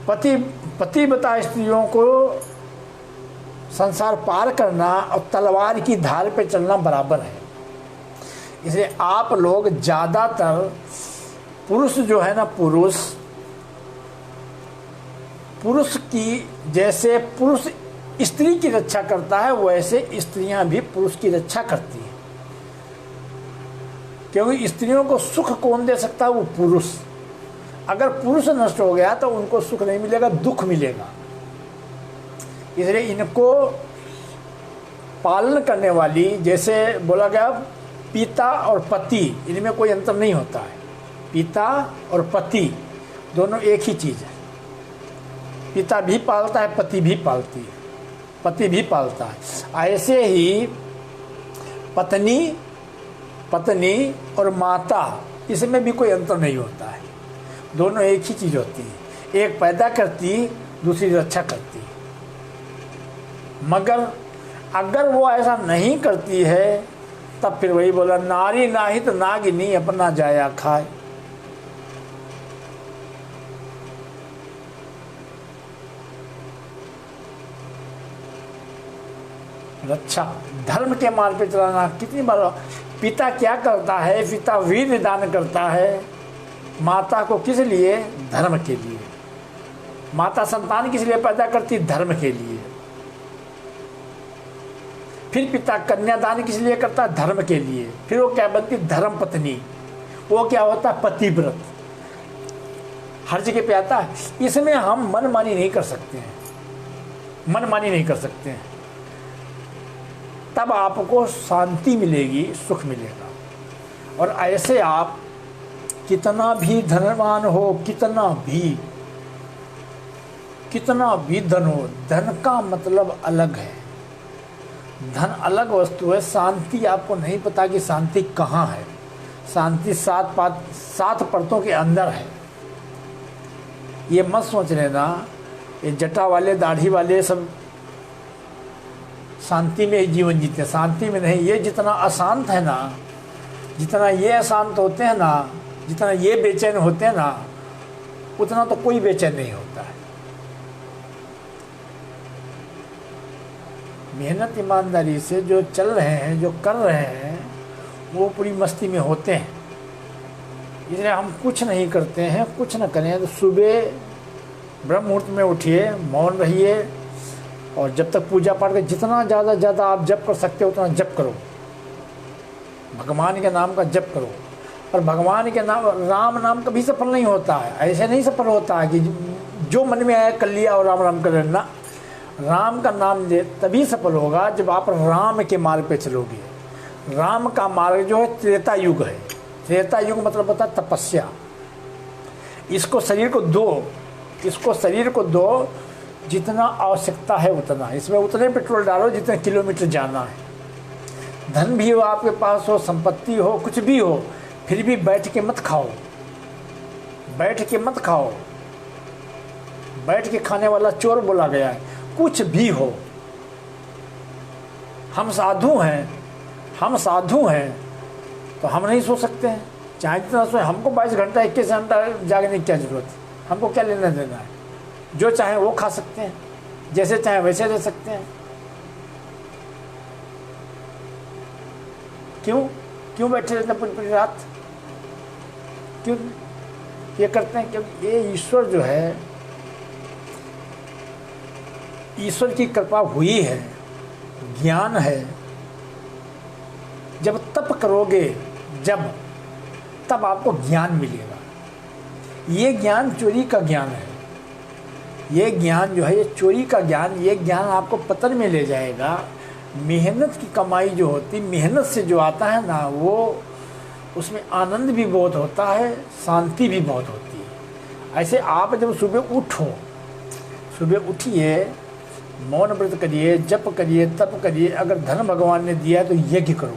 पति बता स्त्रियों को संसार पार करना और तलवार की धार पे चलना बराबर है। इसलिए आप लोग ज़्यादातर पुरुष जो है ना, पुरुष की जैसे पुरुष स्त्री की रक्षा करता है वैसे स्त्रियां भी पुरुष की रक्षा करती हैं। क्योंकि स्त्रियों को सुख कौन दे सकता है? वो पुरुष। अगर पुरुष नष्ट हो गया तो उनको सुख नहीं मिलेगा, दुख मिलेगा। इसलिए इनको पालन करने वाली, जैसे बोला गया पिता और पति, इनमें कोई अंतर नहीं होता है। पिता और पति दोनों एक ही चीज़ है। पिता भी पालता है, पति भी पालता है। ऐसे ही पत्नी और माता, इसमें भी कोई अंतर नहीं होता है। दोनों एक ही चीज़ होती है। एक पैदा करती, दूसरी रक्षा करती। मगर अगर वो ऐसा नहीं करती है तब फिर वही बोला, नारी नाहित नागिनी अपना जाया खाए। रक्षा धर्म के मार्ग पे चलाना। कितनी बार पिता क्या करता है? पिता वीर्य दान करता है माता को, किस लिए? धर्म के लिए। माता संतान किस लिए पैदा करती? धर्म के लिए। फिर पिता कन्यादान किस लिए करता है? धर्म के लिए। फिर वो क्या बनती? धर्म पत्नी। वो क्या होता है? पतिव्रत। हर जगह पे आता है। इसमें हम मनमानी नहीं कर सकते हैं, मनमानी नहीं कर सकते हैं। तब आपको शांति मिलेगी, सुख मिलेगा। और ऐसे आप कितना भी धनवान हो, कितना भी धन हो, धन का मतलब अलग है। धन अलग वस्तु है। शांति आपको नहीं पता कि शांति कहाँ है। शांति सात परतों के अंदर है। ये मत सोच लेना ये जटा वाले, दाढ़ी वाले सब शांति में ही जीवन जीते। शांति में नहीं। ये जितना अशांत है ना, जितना ये अशांत होते हैं ना, जितना ये बेचैन होते हैं ना, उतना तो कोई बेचैन नहीं होता है। मेहनत ईमानदारी से जो चल रहे हैं, जो कर रहे हैं, वो पूरी मस्ती में होते हैं। इसलिए हम कुछ नहीं करते हैं। कुछ न करें तो सुबह ब्रह्म मुहूर्त में उठिए, मौन रहिए, और जब तक पूजा पाठ का जितना ज़्यादा आप जप कर सकते हो उतना जप करो। भगवान के नाम का जप करो। और भगवान के नाम, राम नाम कभी सफल नहीं होता है। ऐसे नहीं सफल होता है कि जो मन में आया कर लिया और राम राम कर लेना। राम का नाम ले तभी सफल होगा जब आप राम के मार्ग पे चलोगे। राम का मार्ग जो है त्रेता युग है। त्रेता युग मतलब होता है तपस्या। इसको शरीर को दो जितना आवश्यकता है उतना। इसमें उतने पेट्रोल डालो जितने किलोमीटर जाना है। धन भी हो आपके पास, हो संपत्ति हो, कुछ भी हो, फिर भी बैठ के मत खाओ। बैठ के खाने वाला चोर बोला गया है। कुछ भी हो, हम साधु हैं तो हम नहीं सो सकते हैं। चाहे जितना सोए, हमको 22 घंटा 21 घंटा जागने की क्या जरूरत है? हमको क्या लेना देना है? जो चाहे वो खा सकते हैं, जैसे चाहे वैसे रह सकते हैं। क्यों बैठे रहते हैं पूरी रात? क्यों ये करते हैं? क्योंकि ये ईश्वर जो है, ईश्वर की कृपा हुई है, ज्ञान है। जब तप करोगे, तब आपको ज्ञान मिलेगा। ये ज्ञान चोरी का ज्ञान है। ये ज्ञान जो है, ये चोरी का ज्ञान, ये ज्ञान आपको पतन में ले जाएगा। मेहनत की कमाई जो होती, मेहनत से जो आता है ना, वो उसमें आनंद भी बहुत होता है, शांति भी बहुत होती है। ऐसे आप जब सुबह उठिए, मौन व्रत करिए, जप करिए, तप करिए। अगर धन भगवान ने दिया है तो यज्ञ करो।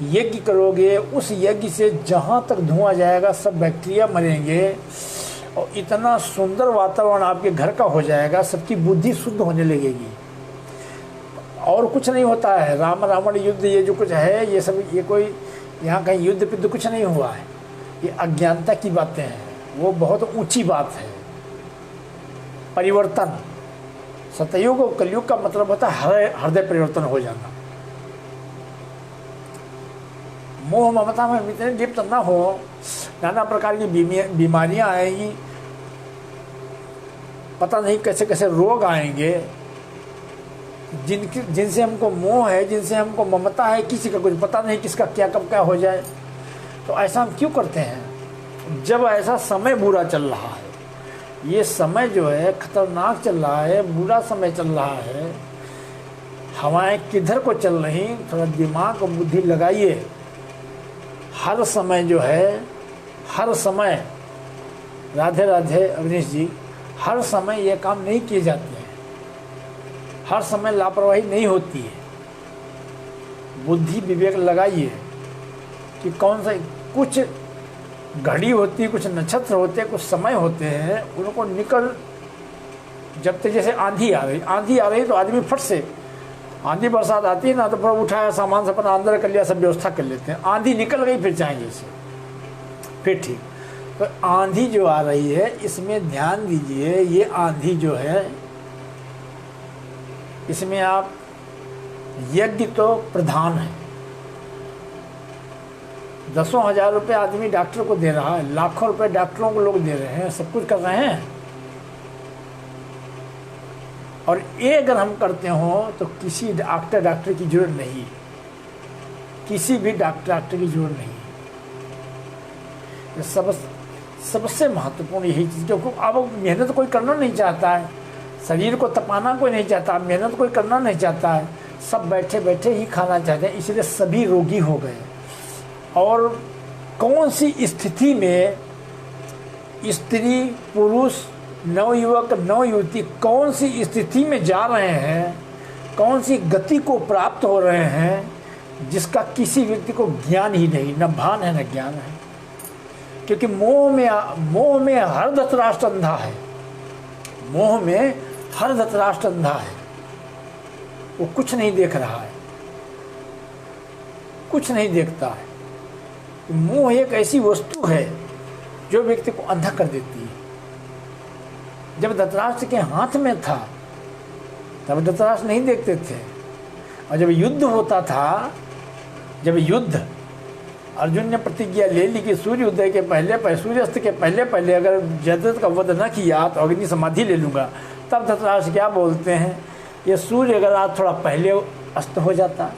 यज्ञ करोगे, उस यज्ञ से जहाँ तक धुआं जाएगा सब बैक्टीरिया मरेंगे और इतना सुंदर वातावरण आपके घर का हो जाएगा। सबकी बुद्धि शुद्ध होने लगेगी। और कुछ नहीं होता है। राम रावण युद्ध, ये जो कुछ है, ये सब, ये कोई यहाँ कहीं युद्ध पिद्ध कुछ नहीं हुआ है। ये अज्ञानता की बातें हैं। वो बहुत ऊंची बात है। परिवर्तन सतयुग और कलयुग का मतलब होता है हृदय परिवर्तन हो जाना। मोह ममता में इतने लिप्त न हो, नाना प्रकार की बीमारियां आएंगी, पता नहीं कैसे कैसे रोग आएंगे, जिनसे हमको मोह है, जिनसे हमको ममता है, किसी का कुछ पता नहीं किसका क्या कब क्या हो जाए। तो ऐसा हम क्यों करते हैं? जब ऐसा समय बुरा चल रहा है, ये समय जो है खतरनाक चल रहा है, बुरा समय चल रहा है, हवाएं किधर को चल रही, थोड़ा दिमाग और बुद्धि लगाइए। हर समय जो है, हर समय, राधे राधे अवनीश जी, हर समय ये काम नहीं किए जाते हैं, हर समय लापरवाही नहीं होती है। बुद्धि विवेक लगाइए कि कौन सा, कुछ घड़ी होती है, कुछ नक्षत्र होते हैं, कुछ समय होते हैं, उनको निकल, जब तक जैसे आंधी आ रही तो आदमी फट से, आंधी बरसात आती है ना तो फिर उठाया सामान से अपना अंदर कर लिया, सब व्यवस्था कर लेते हैं। आंधी निकल गई फिर चाहेंगे से, फिर ठीक। तो आंधी जो आ रही है इसमें ध्यान दीजिए, ये आंधी जो है इसमें आप, यज्ञ तो प्रधान है, 10,000 रुपये आदमी डॉक्टर को दे रहा है, लाखों रुपए डॉक्टरों को लोग दे रहे हैं, सब कुछ कर रहे हैं। और ये अगर हम करते हो तो किसी डॉक्टर की जरूरत नहीं, किसी भी डॉक्टर की जरूरत नहीं। सबसे महत्वपूर्ण यही चीज़, क्योंकि अब मेहनत कोई करना नहीं चाहता है, शरीर को तपाना कोई नहीं चाहता, मेहनत कोई करना नहीं चाहता है, सब बैठे बैठे ही खाना चाहते हैं, इसलिए सभी रोगी हो गए। और कौन सी स्थिति में स्त्री पुरुष नवयुवक नवयुवती कौन सी स्थिति में जा रहे हैं, कौन सी गति को प्राप्त हो रहे हैं, जिसका किसी व्यक्ति को ज्ञान ही नहीं, न भान है न ज्ञान है। क्योंकि मोह में हर धृतराष्ट्र अंधा है, मोह में हर धृतराष्ट्र अंधा है, वो कुछ नहीं देख रहा है, कुछ नहीं देखता है। मोह एक ऐसी वस्तु है जो व्यक्ति को अंधा कर देती है। जब धृतराष्ट्र के हाथ में था तब धृतराष्ट्र नहीं देखते थे, और जब युद्ध होता था, जब युद्ध, अर्जुन ने प्रतिज्ञा ले ली कि सूर्य उदय के पहले, सूर्यास्त के पहले अगर जयद्रथ का वध न किया तो अग्नि समाधि ले लूँगा, तब धृतराष्ट्र क्या बोलते हैं, ये सूर्य अगर आज थोड़ा पहले अस्त हो जाता,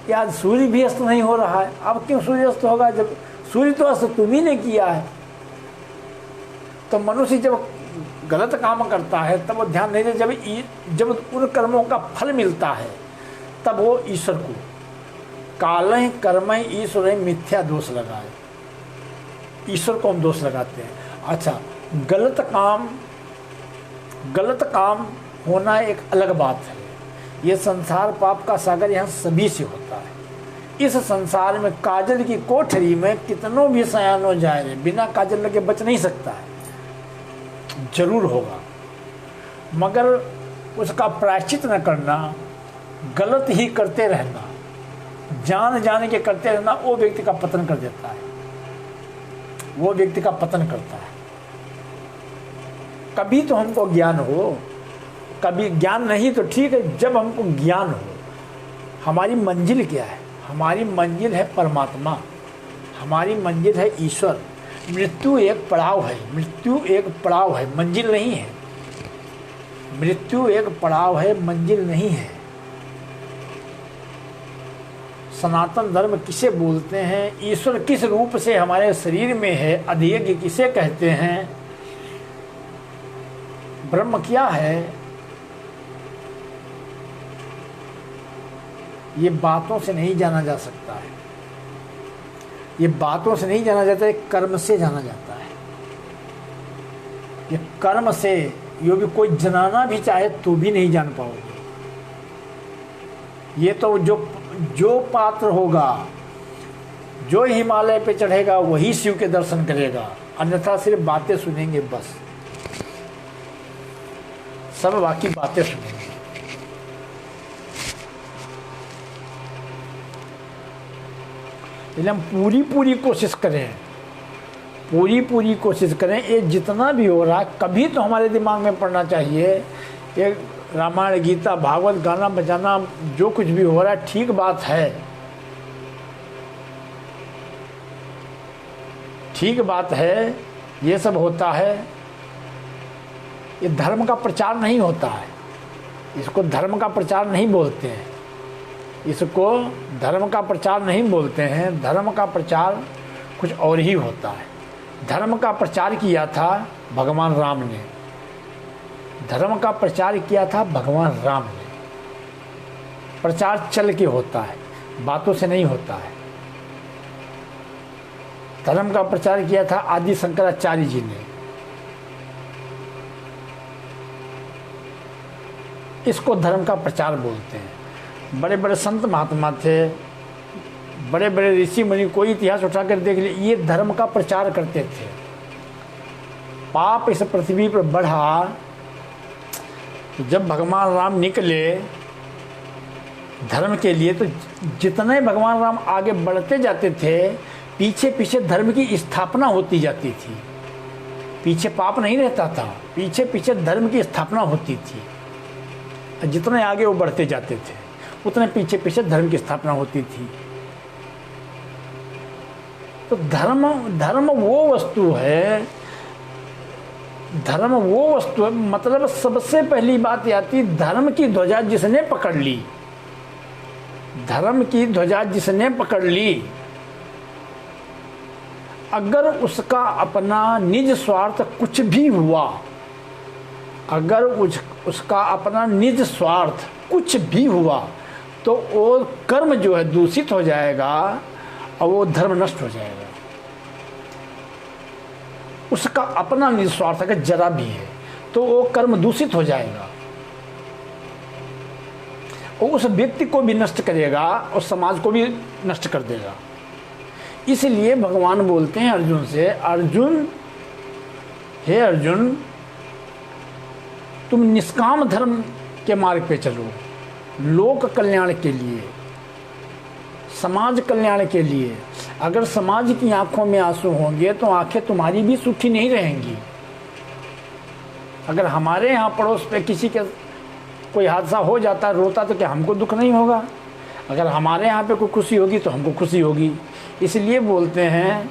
या आज सूर्य भी अस्त नहीं हो रहा है, अब क्यों सूर्य अस्त होगा, जब सूर्य तो अस्त तुम्ही ने किया है। तो मनुष्य जब गलत काम करता है तब वो ध्यान नहीं देता, जब उन कर्मों का फल मिलता है तब वो ईश्वर को, काल कर्म ईश्वर मिथ्या दोष लगाए, ईश्वर को हम दोष लगाते हैं। अच्छा, गलत काम होना एक अलग बात है, ये संसार पाप का सागर यहाँ सभी से होता है। इस संसार में काजल की कोठरी में कितनों भी सयानो जाए रहे, बिना काजल लगे बच नहीं सकता है, जरूर होगा, मगर उसका प्रायश्चित न करना, गलत ही करते रहना, जान के करते रहना, वो व्यक्ति का पतन कर देता है, वो व्यक्ति का पतन करता है। कभी तो हमको ज्ञान हो, कभी ज्ञान नहीं तो ठीक है, जब हमको ज्ञान हो, हमारी मंजिल क्या है, हमारी मंजिल है परमात्मा, हमारी मंजिल है ईश्वर। मृत्यु एक पड़ाव है, मृत्यु एक पड़ाव है, मंजिल नहीं है। मृत्यु एक पड़ाव है, मंजिल नहीं है। सनातन धर्म किसे बोलते हैं, ईश्वर किस रूप से हमारे शरीर में है, अध्ययज्ञ किसे कहते हैं, ब्रह्म क्या है, ये बातों से नहीं जाना जा सकता है, ये बातों से नहीं जाना जाता है, कर्म से जाना जाता है। ये कर्म से, ये भी कोई जनाना भी चाहे तो भी नहीं जान पाओगे। ये तो जो पात्र होगा, जो हिमालय पे चढ़ेगा वही शिव के दर्शन करेगा, अन्यथा सिर्फ बातें सुनेंगे, बस सब बाकी बातें सुनेंगे। इसलिए हम पूरी कोशिश करें, पूरी कोशिश करें, ये जितना भी हो रहा है, कभी तो हमारे दिमाग में पड़ना चाहिए ये रामायण गीता भागवत गाना बजाना जो कुछ भी हो रहा है ठीक बात है, ठीक बात है, ये सब होता है। ये धर्म का प्रचार नहीं होता है, इसको धर्म का प्रचार नहीं बोलते हैं, इसको धर्म का प्रचार नहीं बोलते हैं। धर्म का प्रचार कुछ और ही होता है। धर्म का प्रचार किया था भगवान राम ने, धर्म का प्रचार किया था भगवान राम ने। प्रचार चल के होता है, बातों से नहीं होता है। धर्म का प्रचार किया था आदि शंकराचार्य जी ने। इसको धर्म का प्रचार बोलते हैं। बड़े बड़े संत महात्मा थे, बड़े बड़े ऋषि मुनि, कोई इतिहास उठाकर देख लिए, ये धर्म का प्रचार करते थे। पाप इस पृथ्वी पर बढ़ा तो जब भगवान राम निकले धर्म के लिए, तो जितने भगवान राम आगे बढ़ते जाते थे, पीछे पीछे धर्म की स्थापना होती जाती थी। पीछे पाप नहीं रहता था, पीछे पीछे धर्म की स्थापना होती थी। जितने आगे वो बढ़ते जाते थे, उतने पीछे पीछे धर्म की स्थापना होती थी। तो धर्म वो वस्तु है, धर्म वो वस्तु है, मतलब सबसे पहली बात आती, धर्म की ध्वजा जिसने पकड़ ली, धर्म की ध्वजा जिसने पकड़ ली, अगर उसका अपना निज स्वार्थ कुछ भी हुआ, अगर उसका अपना निज स्वार्थ कुछ भी हुआ, तो वो कर्म जो है दूषित हो जाएगा और वो धर्म नष्ट हो जाएगा। उसका अपना निज स्वार्थ अगर जरा भी है तो वो कर्म दूषित हो जाएगा, वो उस व्यक्ति को भी नष्ट करेगा और समाज को भी नष्ट कर देगा। इसलिए भगवान बोलते हैं अर्जुन से, अर्जुन, हे अर्जुन, तुम निष्काम धर्म के मार्ग पे चलो, लोक कल्याण के लिए, समाज कल्याण के लिए। अगर समाज की आंखों में आंसू होंगे तो आंखें तुम्हारी भी सूखी नहीं रहेंगी। अगर हमारे यहाँ पड़ोस पे किसी के कोई हादसा हो जाता, रोता, तो क्या हमको दुख नहीं होगा? अगर हमारे यहाँ पे कोई खुशी होगी तो हमको खुशी होगी। इसलिए बोलते हैं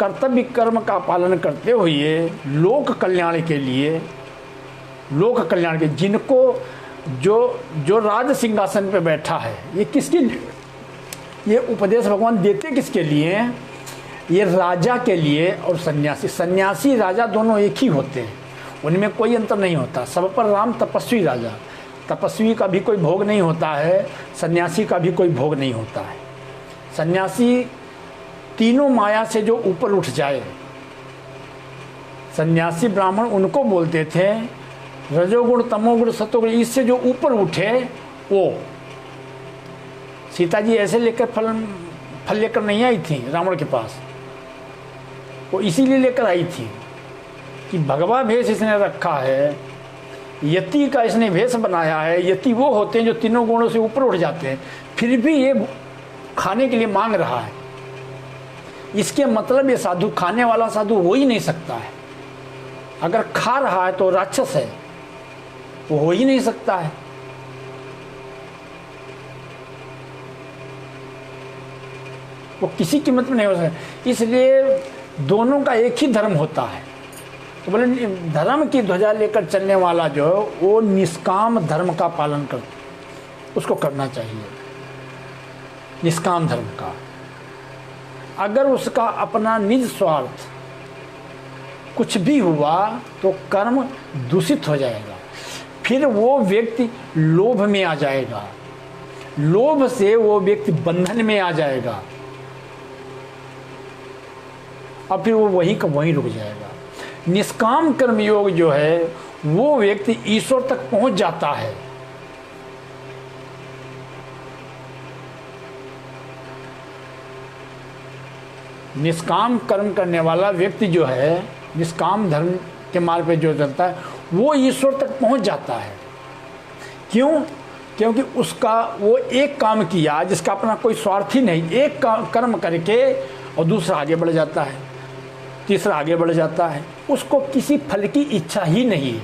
कर्तव्य कर्म का पालन करते हुए लोक कल्याण के लिए, लोक कल्याण के, जिनको जो राज सिंहासन पे बैठा है, ये किसके लिए, ये उपदेश भगवान देते किसके लिए? ये राजा के लिए और सन्यासी। सन्यासी राजा दोनों एक ही होते हैं, उनमें कोई अंतर नहीं होता। सब पर राम तपस्वी राजा, तपस्वी का भी कोई भोग नहीं होता है, सन्यासी का भी कोई भोग नहीं होता है। सन्यासी तीनों माया से जो ऊपर उठ जाए, सन्यासी ब्राह्मण उनको बोलते थे, रजोगुण तमोगुण सतोगुण, इससे जो ऊपर उठे वो। सीता जी ऐसे लेकर फल लेकर नहीं आई थी रावण के पास, वो इसीलिए लेकर आई थी कि भगवा भेष इसने रखा है, यति का इसने भेष बनाया है। यति वो होते हैं जो तीनों गुणों से ऊपर उठ जाते हैं, फिर भी ये खाने के लिए मांग रहा है। इसके मतलब ये साधु, खाने वाला साधु हो ही नहीं सकता है। अगर खा रहा है तो राक्षस है, वो हो ही नहीं सकता है। वो किसी कीमत में नहीं हो सकता। इसलिए दोनों का एक ही धर्म होता है। तो बोले धर्म की ध्वजा लेकर चलने वाला जो है वो निष्काम धर्म का पालन कर, उसको करना चाहिए, निष्काम धर्म का। अगर उसका अपना निज स्वार्थ कुछ भी हुआ तो कर्म दूषित हो जाएगा, फिर वो व्यक्ति लोभ में आ जाएगा, लोभ से वो व्यक्ति बंधन में आ जाएगा और फिर वो वहीं का वहीं रुक जाएगा। निष्काम कर्म योग जो है वो व्यक्ति ईश्वर तक पहुंच जाता है। निष्काम कर्म करने वाला व्यक्ति जो है, निष्काम धर्म के मार्ग पे जो चलता है, वो ईश्वर तक पहुंच जाता है। क्यों? क्योंकि उसका वो एक काम किया जिसका अपना कोई स्वार्थ ही नहीं, एक कर्म करके और दूसरा आगे बढ़ जाता है, तीसरा आगे बढ़ जाता है। उसको किसी फल की इच्छा ही नहीं है।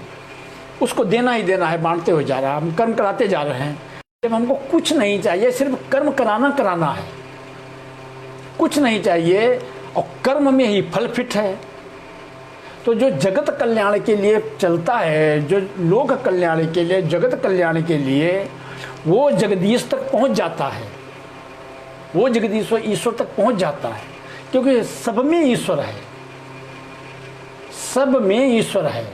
उसको देना ही देना है, बांटते हुए जा रहा है, हम कर्म कराते जा रहे हैं। जब हमको कुछ नहीं चाहिए, सिर्फ कर्म कराना है, कुछ नहीं चाहिए और कर्म में ही फल फिट है, तो जो जगत कल्याण के लिए चलता है, जो लोक कल्याण के लिए, जगत कल्याण के लिए, वो जगदीश तक पहुंच जाता है, वो जगदीश्वर ईश्वर तक पहुंच जाता है, क्योंकि सब में ईश्वर है, सब में ईश्वर है।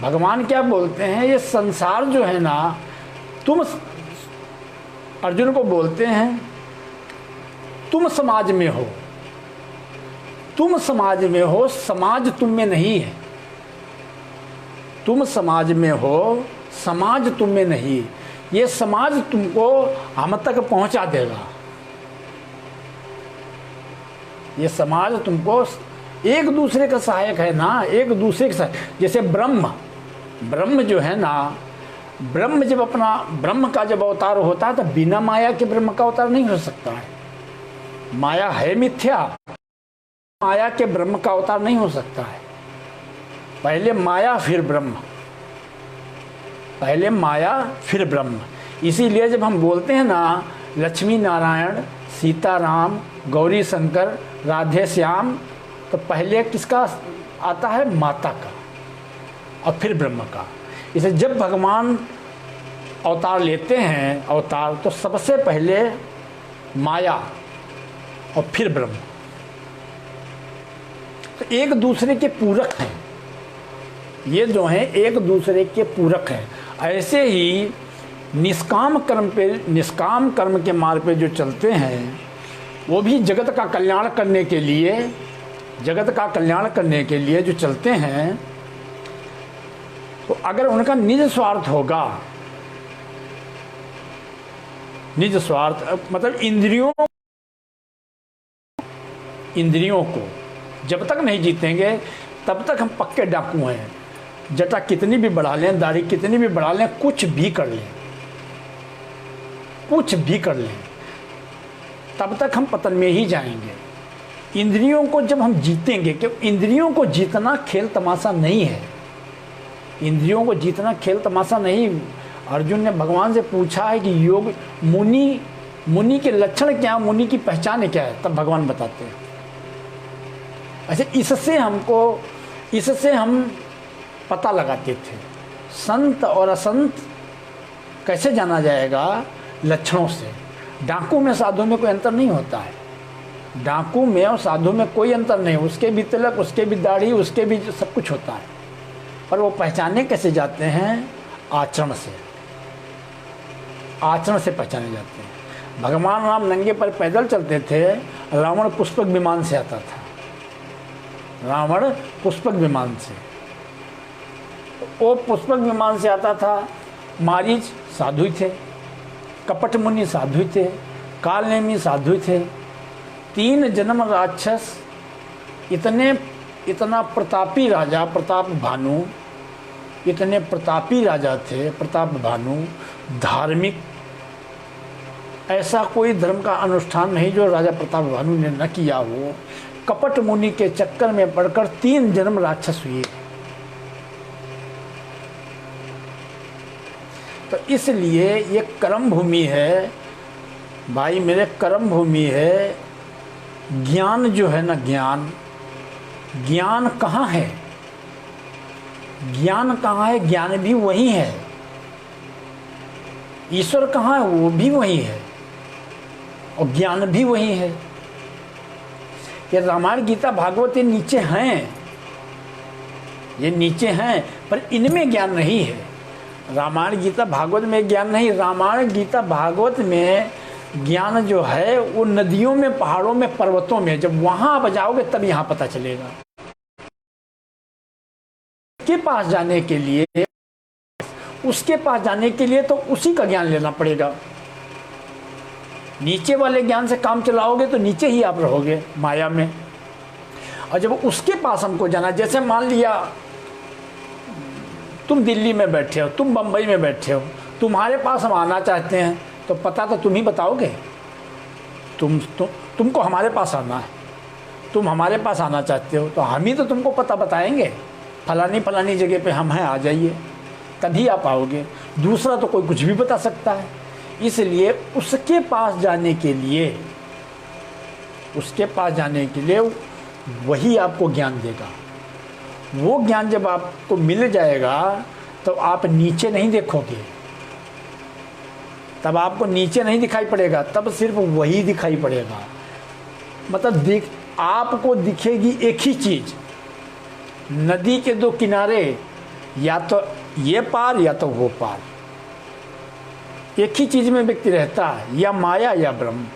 भगवान क्या बोलते हैं, ये संसार जो है ना, तुम अर्जुन को बोलते हैं तुम समाज में हो, तुम समाज में हो, समाज तुम में नहीं है। तुम समाज में हो, समाज तुम में नहीं, ये समाज तुमको हम तक पहुंचा देगा। ये समाज तुमको एक दूसरे का सहायक है ना, एक दूसरे के साथ, जैसे ब्रह्म जो है ना, ब्रह्म जब अपना, ब्रह्म का जब अवतार होता है तो बिना माया के ब्रह्म का अवतार नहीं हो सकता है। माया है मिथ्या, माया के ब्रह्म का अवतार नहीं हो सकता है। पहले माया फिर ब्रह्म, पहले माया फिर ब्रह्म। इसीलिए जब हम बोलते हैं ना लक्ष्मी नारायण, सीताराम, गौरी शंकर, राधे श्याम, तो पहले किसका आता है, माता का, और फिर ब्रह्म का। इसे जब भगवान अवतार लेते हैं, अवतार, तो सबसे पहले माया और फिर ब्रह्म, तो एक दूसरे के पूरक हैं, ये जो हैं एक दूसरे के पूरक हैं। ऐसे ही निष्काम कर्म के मार्ग पे जो चलते हैं, वो भी जगत का कल्याण करने के लिए, जगत का कल्याण करने के लिए जो चलते हैं, तो अगर उनका निज स्वार्थ होगा, निज स्वार्थ मतलब इंद्रियों को जब तक नहीं जीतेंगे तब तक हम पक्के डाकू हैं। जटा कितनी भी बढ़ा लें, दाढ़ी कितनी भी बढ़ा लें, कुछ भी कर लें, कुछ भी कर लें, तब तक हम पतन में ही जाएंगे। इंद्रियों को जब हम जीतेंगे, क्योंकि इंद्रियों को जीतना खेल तमाशा नहीं है, इंद्रियों को जीतना खेल तमाशा नहीं। अर्जुन ने भगवान से पूछा है कि योग मुनि के लक्षण क्या, मुनि की पहचान क्या है, तब भगवान बताते हैं। अच्छा, इससे हम पता लगाते थे संत और असंत कैसे जाना जाएगा, लक्षणों से। डाकू में साधु में कोई अंतर नहीं होता है, डाकू में और साधु में कोई अंतर नहीं, उसके भी तिलक, उसके भी दाढ़ी, उसके भी सब कुछ होता है, पर वो पहचाने कैसे जाते हैं, आचरण से, आचरण से पहचाने जाते हैं। भगवान राम नंगे पर पैदल चलते थे, रावण पुष्पक विमान से आता था, रावण पुष्पक विमान से, वो पुष्पक विमान से आता था। मारीच साधु थे, कपट मुनि साधु थे, कालनेमी साधु थे, 3 जन्म राक्षस, इतना प्रतापी राजा, प्रताप भानु, इतने प्रतापी राजा थे, प्रताप भानु, धार्मिक, ऐसा कोई धर्म का अनुष्ठान नहीं जो राजा प्रताप भानु ने न किया हो। कपट मुनि के चक्कर में पड़कर 3 जन्म राक्षस हुए। तो इसलिए ये कर्म भूमि है भाई मेरे, कर्म भूमि है। ज्ञान जो है ना, ज्ञान कहाँ है, ज्ञान कहाँ है, ज्ञान भी वही है। ईश्वर कहाँ है, वो भी वही है, और ज्ञान भी वही है। ये रामायण गीता भागवत ये नीचे हैं, ये नीचे हैं, पर इनमें ज्ञान नहीं है। रामायण गीता भागवत में ज्ञान नहीं, रामायण गीता भागवत में ज्ञान जो है वो नदियों में, पहाड़ों में, पर्वतों में, जब वहां आप जाओगे तब यहाँ पता चलेगा। उसके पास जाने के लिए तो उसी का ज्ञान लेना पड़ेगा। नीचे वाले ज्ञान से काम चलाओगे तो नीचे ही आप रहोगे माया में। और जब उसके पास हमको जाना, जैसे मान लिया तुम दिल्ली में बैठे हो, तुम बम्बई में बैठे हो, तुम्हारे पास हम आना चाहते हैं, तो पता तो तुम ही बताओगे। तुमको हमारे पास आना है, तुम हमारे पास आना चाहते हो, तो हम ही तो तुमको पता बताएंगे। फलानी फलानी जगह पे हम हैं, आ जाइए, तभी आप आओगे। दूसरा तो कोई कुछ भी बता सकता है, इसलिए उसके पास जाने के लिए वही आपको ज्ञान देगा। वो ज्ञान जब आपको मिल जाएगा तो आप नीचे नहीं देखोगे, तब आपको नीचे नहीं दिखाई पड़ेगा, तब सिर्फ वही दिखाई पड़ेगा। मतलब आपको दिखेगी एक ही चीज़। नदी के दो किनारे, या तो ये पार या तो वो पार, एक ही चीज़ में व्यक्ति रहता है, या माया या ब्रह्म,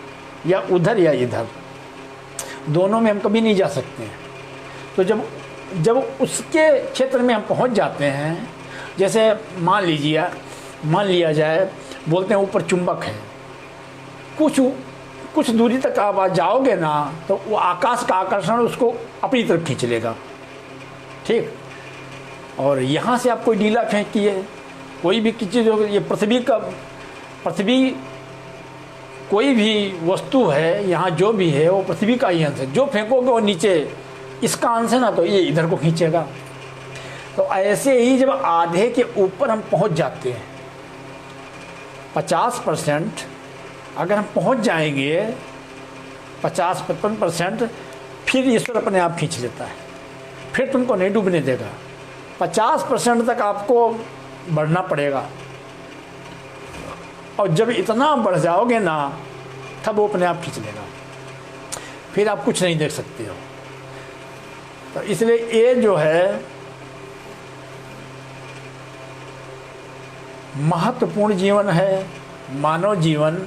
या उधर या इधर, दोनों में हम कभी नहीं जा सकते हैं। तो जब उसके क्षेत्र में हम पहुंच जाते हैं, जैसे मान लिया जाए, बोलते हैं ऊपर चुंबक है, कुछ दूरी तक आप जाओगे ना तो वो आकाश का आकर्षण उसको अपनी तरफ खींच लेगा, ठीक। और यहाँ से आप कोई डीला फेंकिए, कोई भी चीज़ हो, ये पृथ्वी कोई भी वस्तु है यहाँ जो भी है वो पृथ्वी का ही अंश है। जो फेंकोगे वो नीचे इसका अंश है ना, तो ये इधर को खींचेगा। तो ऐसे ही जब आधे के ऊपर हम पहुँच जाते हैं, 50% अगर हम पहुँच जाएंगे, 50-55%, फिर ईश्वर अपने आप खींच लेता है, फिर तुमको नहीं डूबने देगा। 50% तक आपको बढ़ना पड़ेगा, और जब इतना बढ़ जाओगे ना तब वो अपने आप खींच लेगा, फिर आप कुछ नहीं देख सकते हो। तो इसलिए ये जो है महत्वपूर्ण जीवन है, मानव जीवन।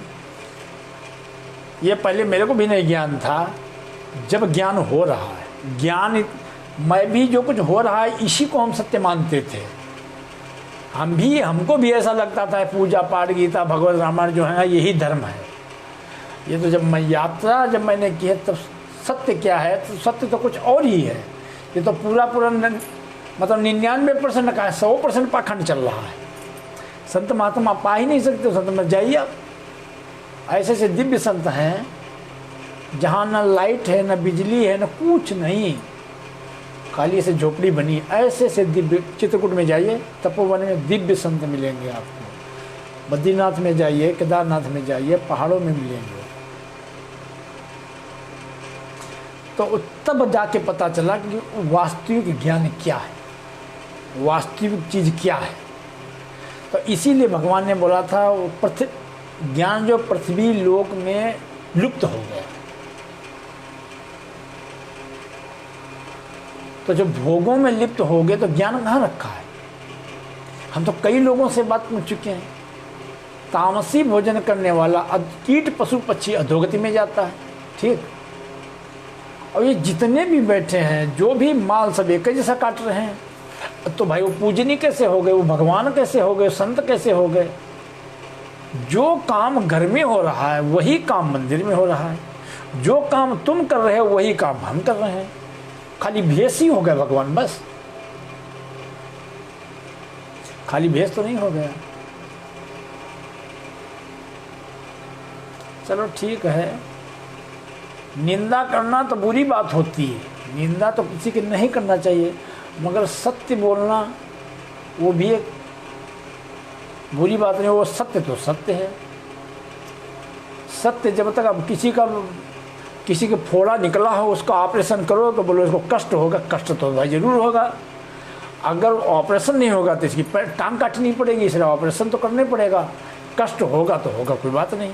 ये पहले मेरे को भी नहीं ज्ञान था, जब ज्ञान हो रहा है, मैं भी जो कुछ हो रहा है इसी को हम सत्य मानते थे। हमको भी ऐसा लगता था पूजा पाठ, गीता, भगवत रामायण जो है यही धर्म है। ये तो जब मैंने की है तब सत्य क्या है, तो सत्य तो कुछ और ही है। ये तो पूरा मतलब 99% का 100% पाखंड चल रहा है। संत महात्मा पा ही नहीं सकते, संत में जाइए आप। ऐसे दिव्य संत हैं जहाँ न लाइट है, न बिजली है, न कुछ नहीं, खाली से झोपड़ी बनी। ऐसे दिव्य, चित्रकूट में जाइए, तपोवन में दिव्य संत मिलेंगे आपको। बद्रीनाथ में जाइए, केदारनाथ में जाइए, पहाड़ों में मिलेंगे। तो तब जाके पता चला कि वास्तविक ज्ञान क्या है, वास्तविक चीज़ क्या है। तो इसीलिए भगवान ने बोला था ज्ञान जो पृथ्वी लोक में लुप्त हो गया। तो जब भोगों में लिप्त हो गए तो ज्ञान कहाँ रखा है। हम तो कई लोगों से बात पूछ चुके हैं, तामसी भोजन करने वाला कीट पशु पक्षी अधोगति में जाता है, ठीक। और ये जितने भी बैठे हैं, जो भी माल सब एक जैसा काट रहे हैं, तो भाई वो पूजनी कैसे हो गए, वो भगवान कैसे हो गए, संत कैसे हो गए। जो काम घर में हो रहा है वही काम मंदिर में हो रहा है, जो काम तुम कर रहे हो वही काम हम कर रहे हैं, खाली भेष ही हो गया भगवान, बस खाली भेष तो नहीं हो गया। चलो ठीक है, निंदा करना तो बुरी बात होती है, निंदा तो किसी की नहीं करना चाहिए, मगर सत्य बोलना वो भी एक बुरी बात नहीं। वो सत्य तो सत्य है। सत्य जब तक अब किसी के फोड़ा निकला हो उसका ऑपरेशन करो तो बोलो इसको कष्ट होगा, कष्ट तो भाई जरूर होगा। अगर ऑपरेशन नहीं होगा तो इसकी टांग काटनी पड़ेगी, इसलिए ऑपरेशन तो करने पड़ेगा। कष्ट होगा तो होगा, कोई बात नहीं,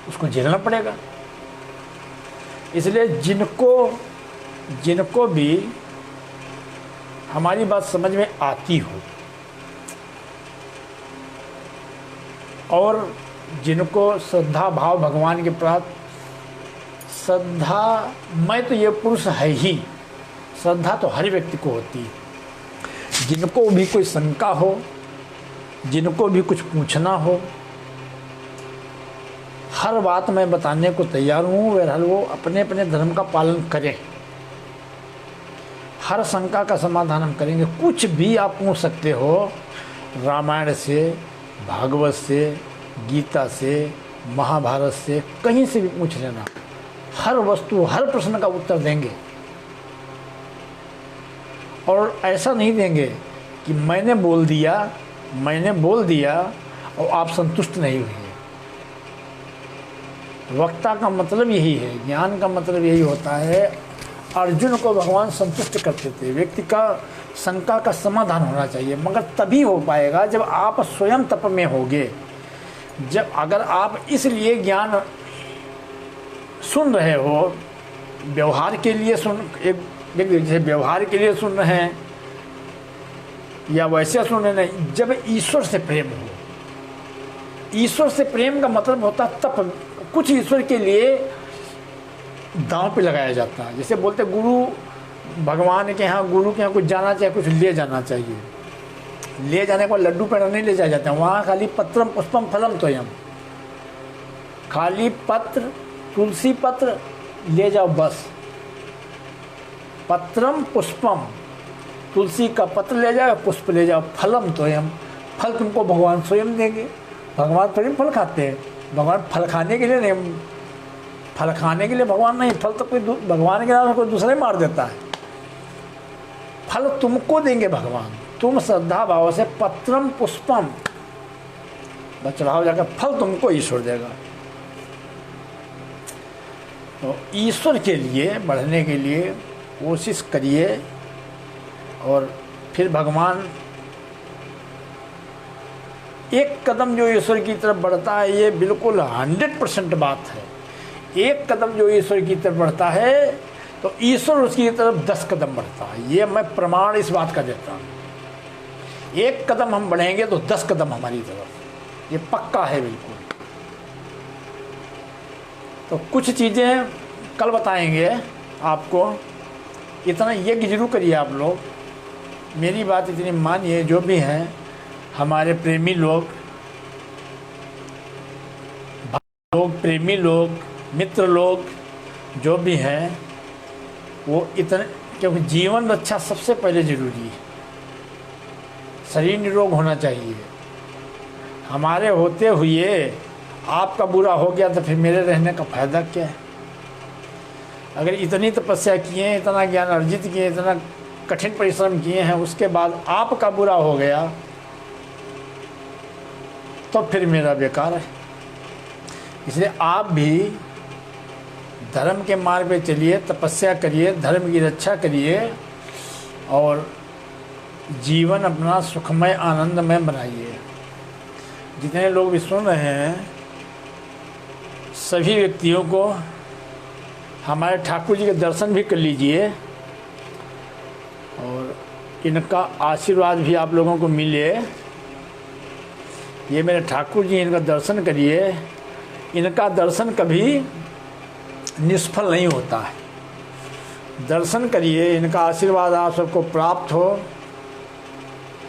उसको झेलना पड़ेगा। इसलिए जिनको भी हमारी बात समझ में आती हो और जिनको श्रद्धा भाव भगवान के प्रति, श्रद्धा मैं तो ये पुरुष है ही, श्रद्धा तो हर व्यक्ति को होती है। जिनको भी कोई शंका हो, जिनको भी कुछ पूछना हो, हर बात मैं बताने को तैयार हूँ। बहरहाल वो अपने अपने धर्म का पालन करें, हर शंका का समाधान हम करेंगे। कुछ भी आप पूछ सकते हो, रामायण से, भागवत से, गीता से, महाभारत से, कहीं से भी पूछ लेना, हर वस्तु हर प्रश्न का उत्तर देंगे। और ऐसा नहीं देंगे कि मैंने बोल दिया और आप संतुष्ट नहीं हुए। वक्ता का मतलब यही है, ज्ञान का मतलब यही होता है। अर्जुन को भगवान संतुष्ट करते थे, व्यक्ति का शंका का समाधान होना चाहिए, मगर तभी हो पाएगा जब आप स्वयं तप में होगे। जब अगर आप इसलिए ज्ञान सुन रहे हो, व्यवहार के लिए एक व्यक्ति जैसे व्यवहार के लिए सुन रहे हैं या वैसे सुन रहे नहीं, जब ईश्वर से प्रेम हो। ईश्वर से प्रेम का मतलब होता है तप। कुछ ईश्वर के लिए दांव पे लगाया जाता है। जैसे बोलते गुरु भगवान के यहाँ, गुरु के यहाँ कुछ जाना चाहिए, कुछ ले जाना चाहिए। ले जाने को लड्डू पेड़ा नहीं ले जाया जाते हैं, वहाँ खाली पत्रम पुष्पम फलम तोयम, खाली पत्र तुलसी पत्र ले जाओ बस। पत्रम पुष्पम, तुलसी का पत्र ले जाओ, पुष्प ले जाओ, फलम तोयम, फल तुमको भगवान स्वयं देंगे। भगवान थोड़ी फल खाते हैं, भगवान फल खाने के लिए नहीं, फल खाने के लिए भगवान नहीं, फल तो कोई भगवान के नाम कोई दूसरा ही मार देता है। फल तुमको देंगे भगवान, तुम श्रद्धा भाव से पत्रम पुष्पम बस चढ़ाओ, जाकर फल तुमको ईश्वर देगा। तो ईश्वर के लिए बढ़ने के लिए कोशिश करिए, और फिर भगवान एक कदम जो ईश्वर की तरफ बढ़ता है, ये बिल्कुल 100% बात है। एक कदम जो ईश्वर की तरफ बढ़ता है तो ईश्वर उसकी तरफ 10 कदम बढ़ता है। ये मैं प्रमाण इस बात का देता हूँ। एक कदम हम बढ़ेंगे तो 10 कदम हमारी तरफ, ये पक्का है बिल्कुल। तो कुछ चीज़ें कल बताएंगे आपको। इतना यज्ञ जरूर करिए आप लोग, मेरी बात इतनी मानिए। जो भी हैं हमारे प्रेमी लोग, प्रेमी लोग, मित्र लोग जो भी हैं, वो इतने, क्योंकि जीवन रक्षा सबसे पहले जरूरी है। शरीर निरोग होना चाहिए। हमारे होते हुए आपका बुरा हो गया तो फिर मेरे रहने का फायदा क्या है? अगर इतनी तपस्या किए, इतना ज्ञान अर्जित किए, इतना कठिन परिश्रम किए हैं, उसके बाद आपका बुरा हो गया तो फिर मेरा बेकार है। इसलिए आप भी धर्म के मार्ग पे चलिए, तपस्या करिए, धर्म की रक्षा करिए और जीवन अपना सुखमय आनंदमय बनाइए। जितने लोग भी सुन रहे हैं, सभी व्यक्तियों को हमारे ठाकुर जी के दर्शन भी कर लीजिए और इनका आशीर्वाद भी आप लोगों को मिले। ये मेरे ठाकुर जी, इनका दर्शन करिए। इनका दर्शन कभी निष्फल नहीं होता है। दर्शन करिए, इनका आशीर्वाद आप सबको प्राप्त हो।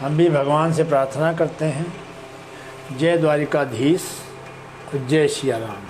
हम भी भगवान से प्रार्थना करते हैं। जय द्वारिकाधीश, जय सिया राम।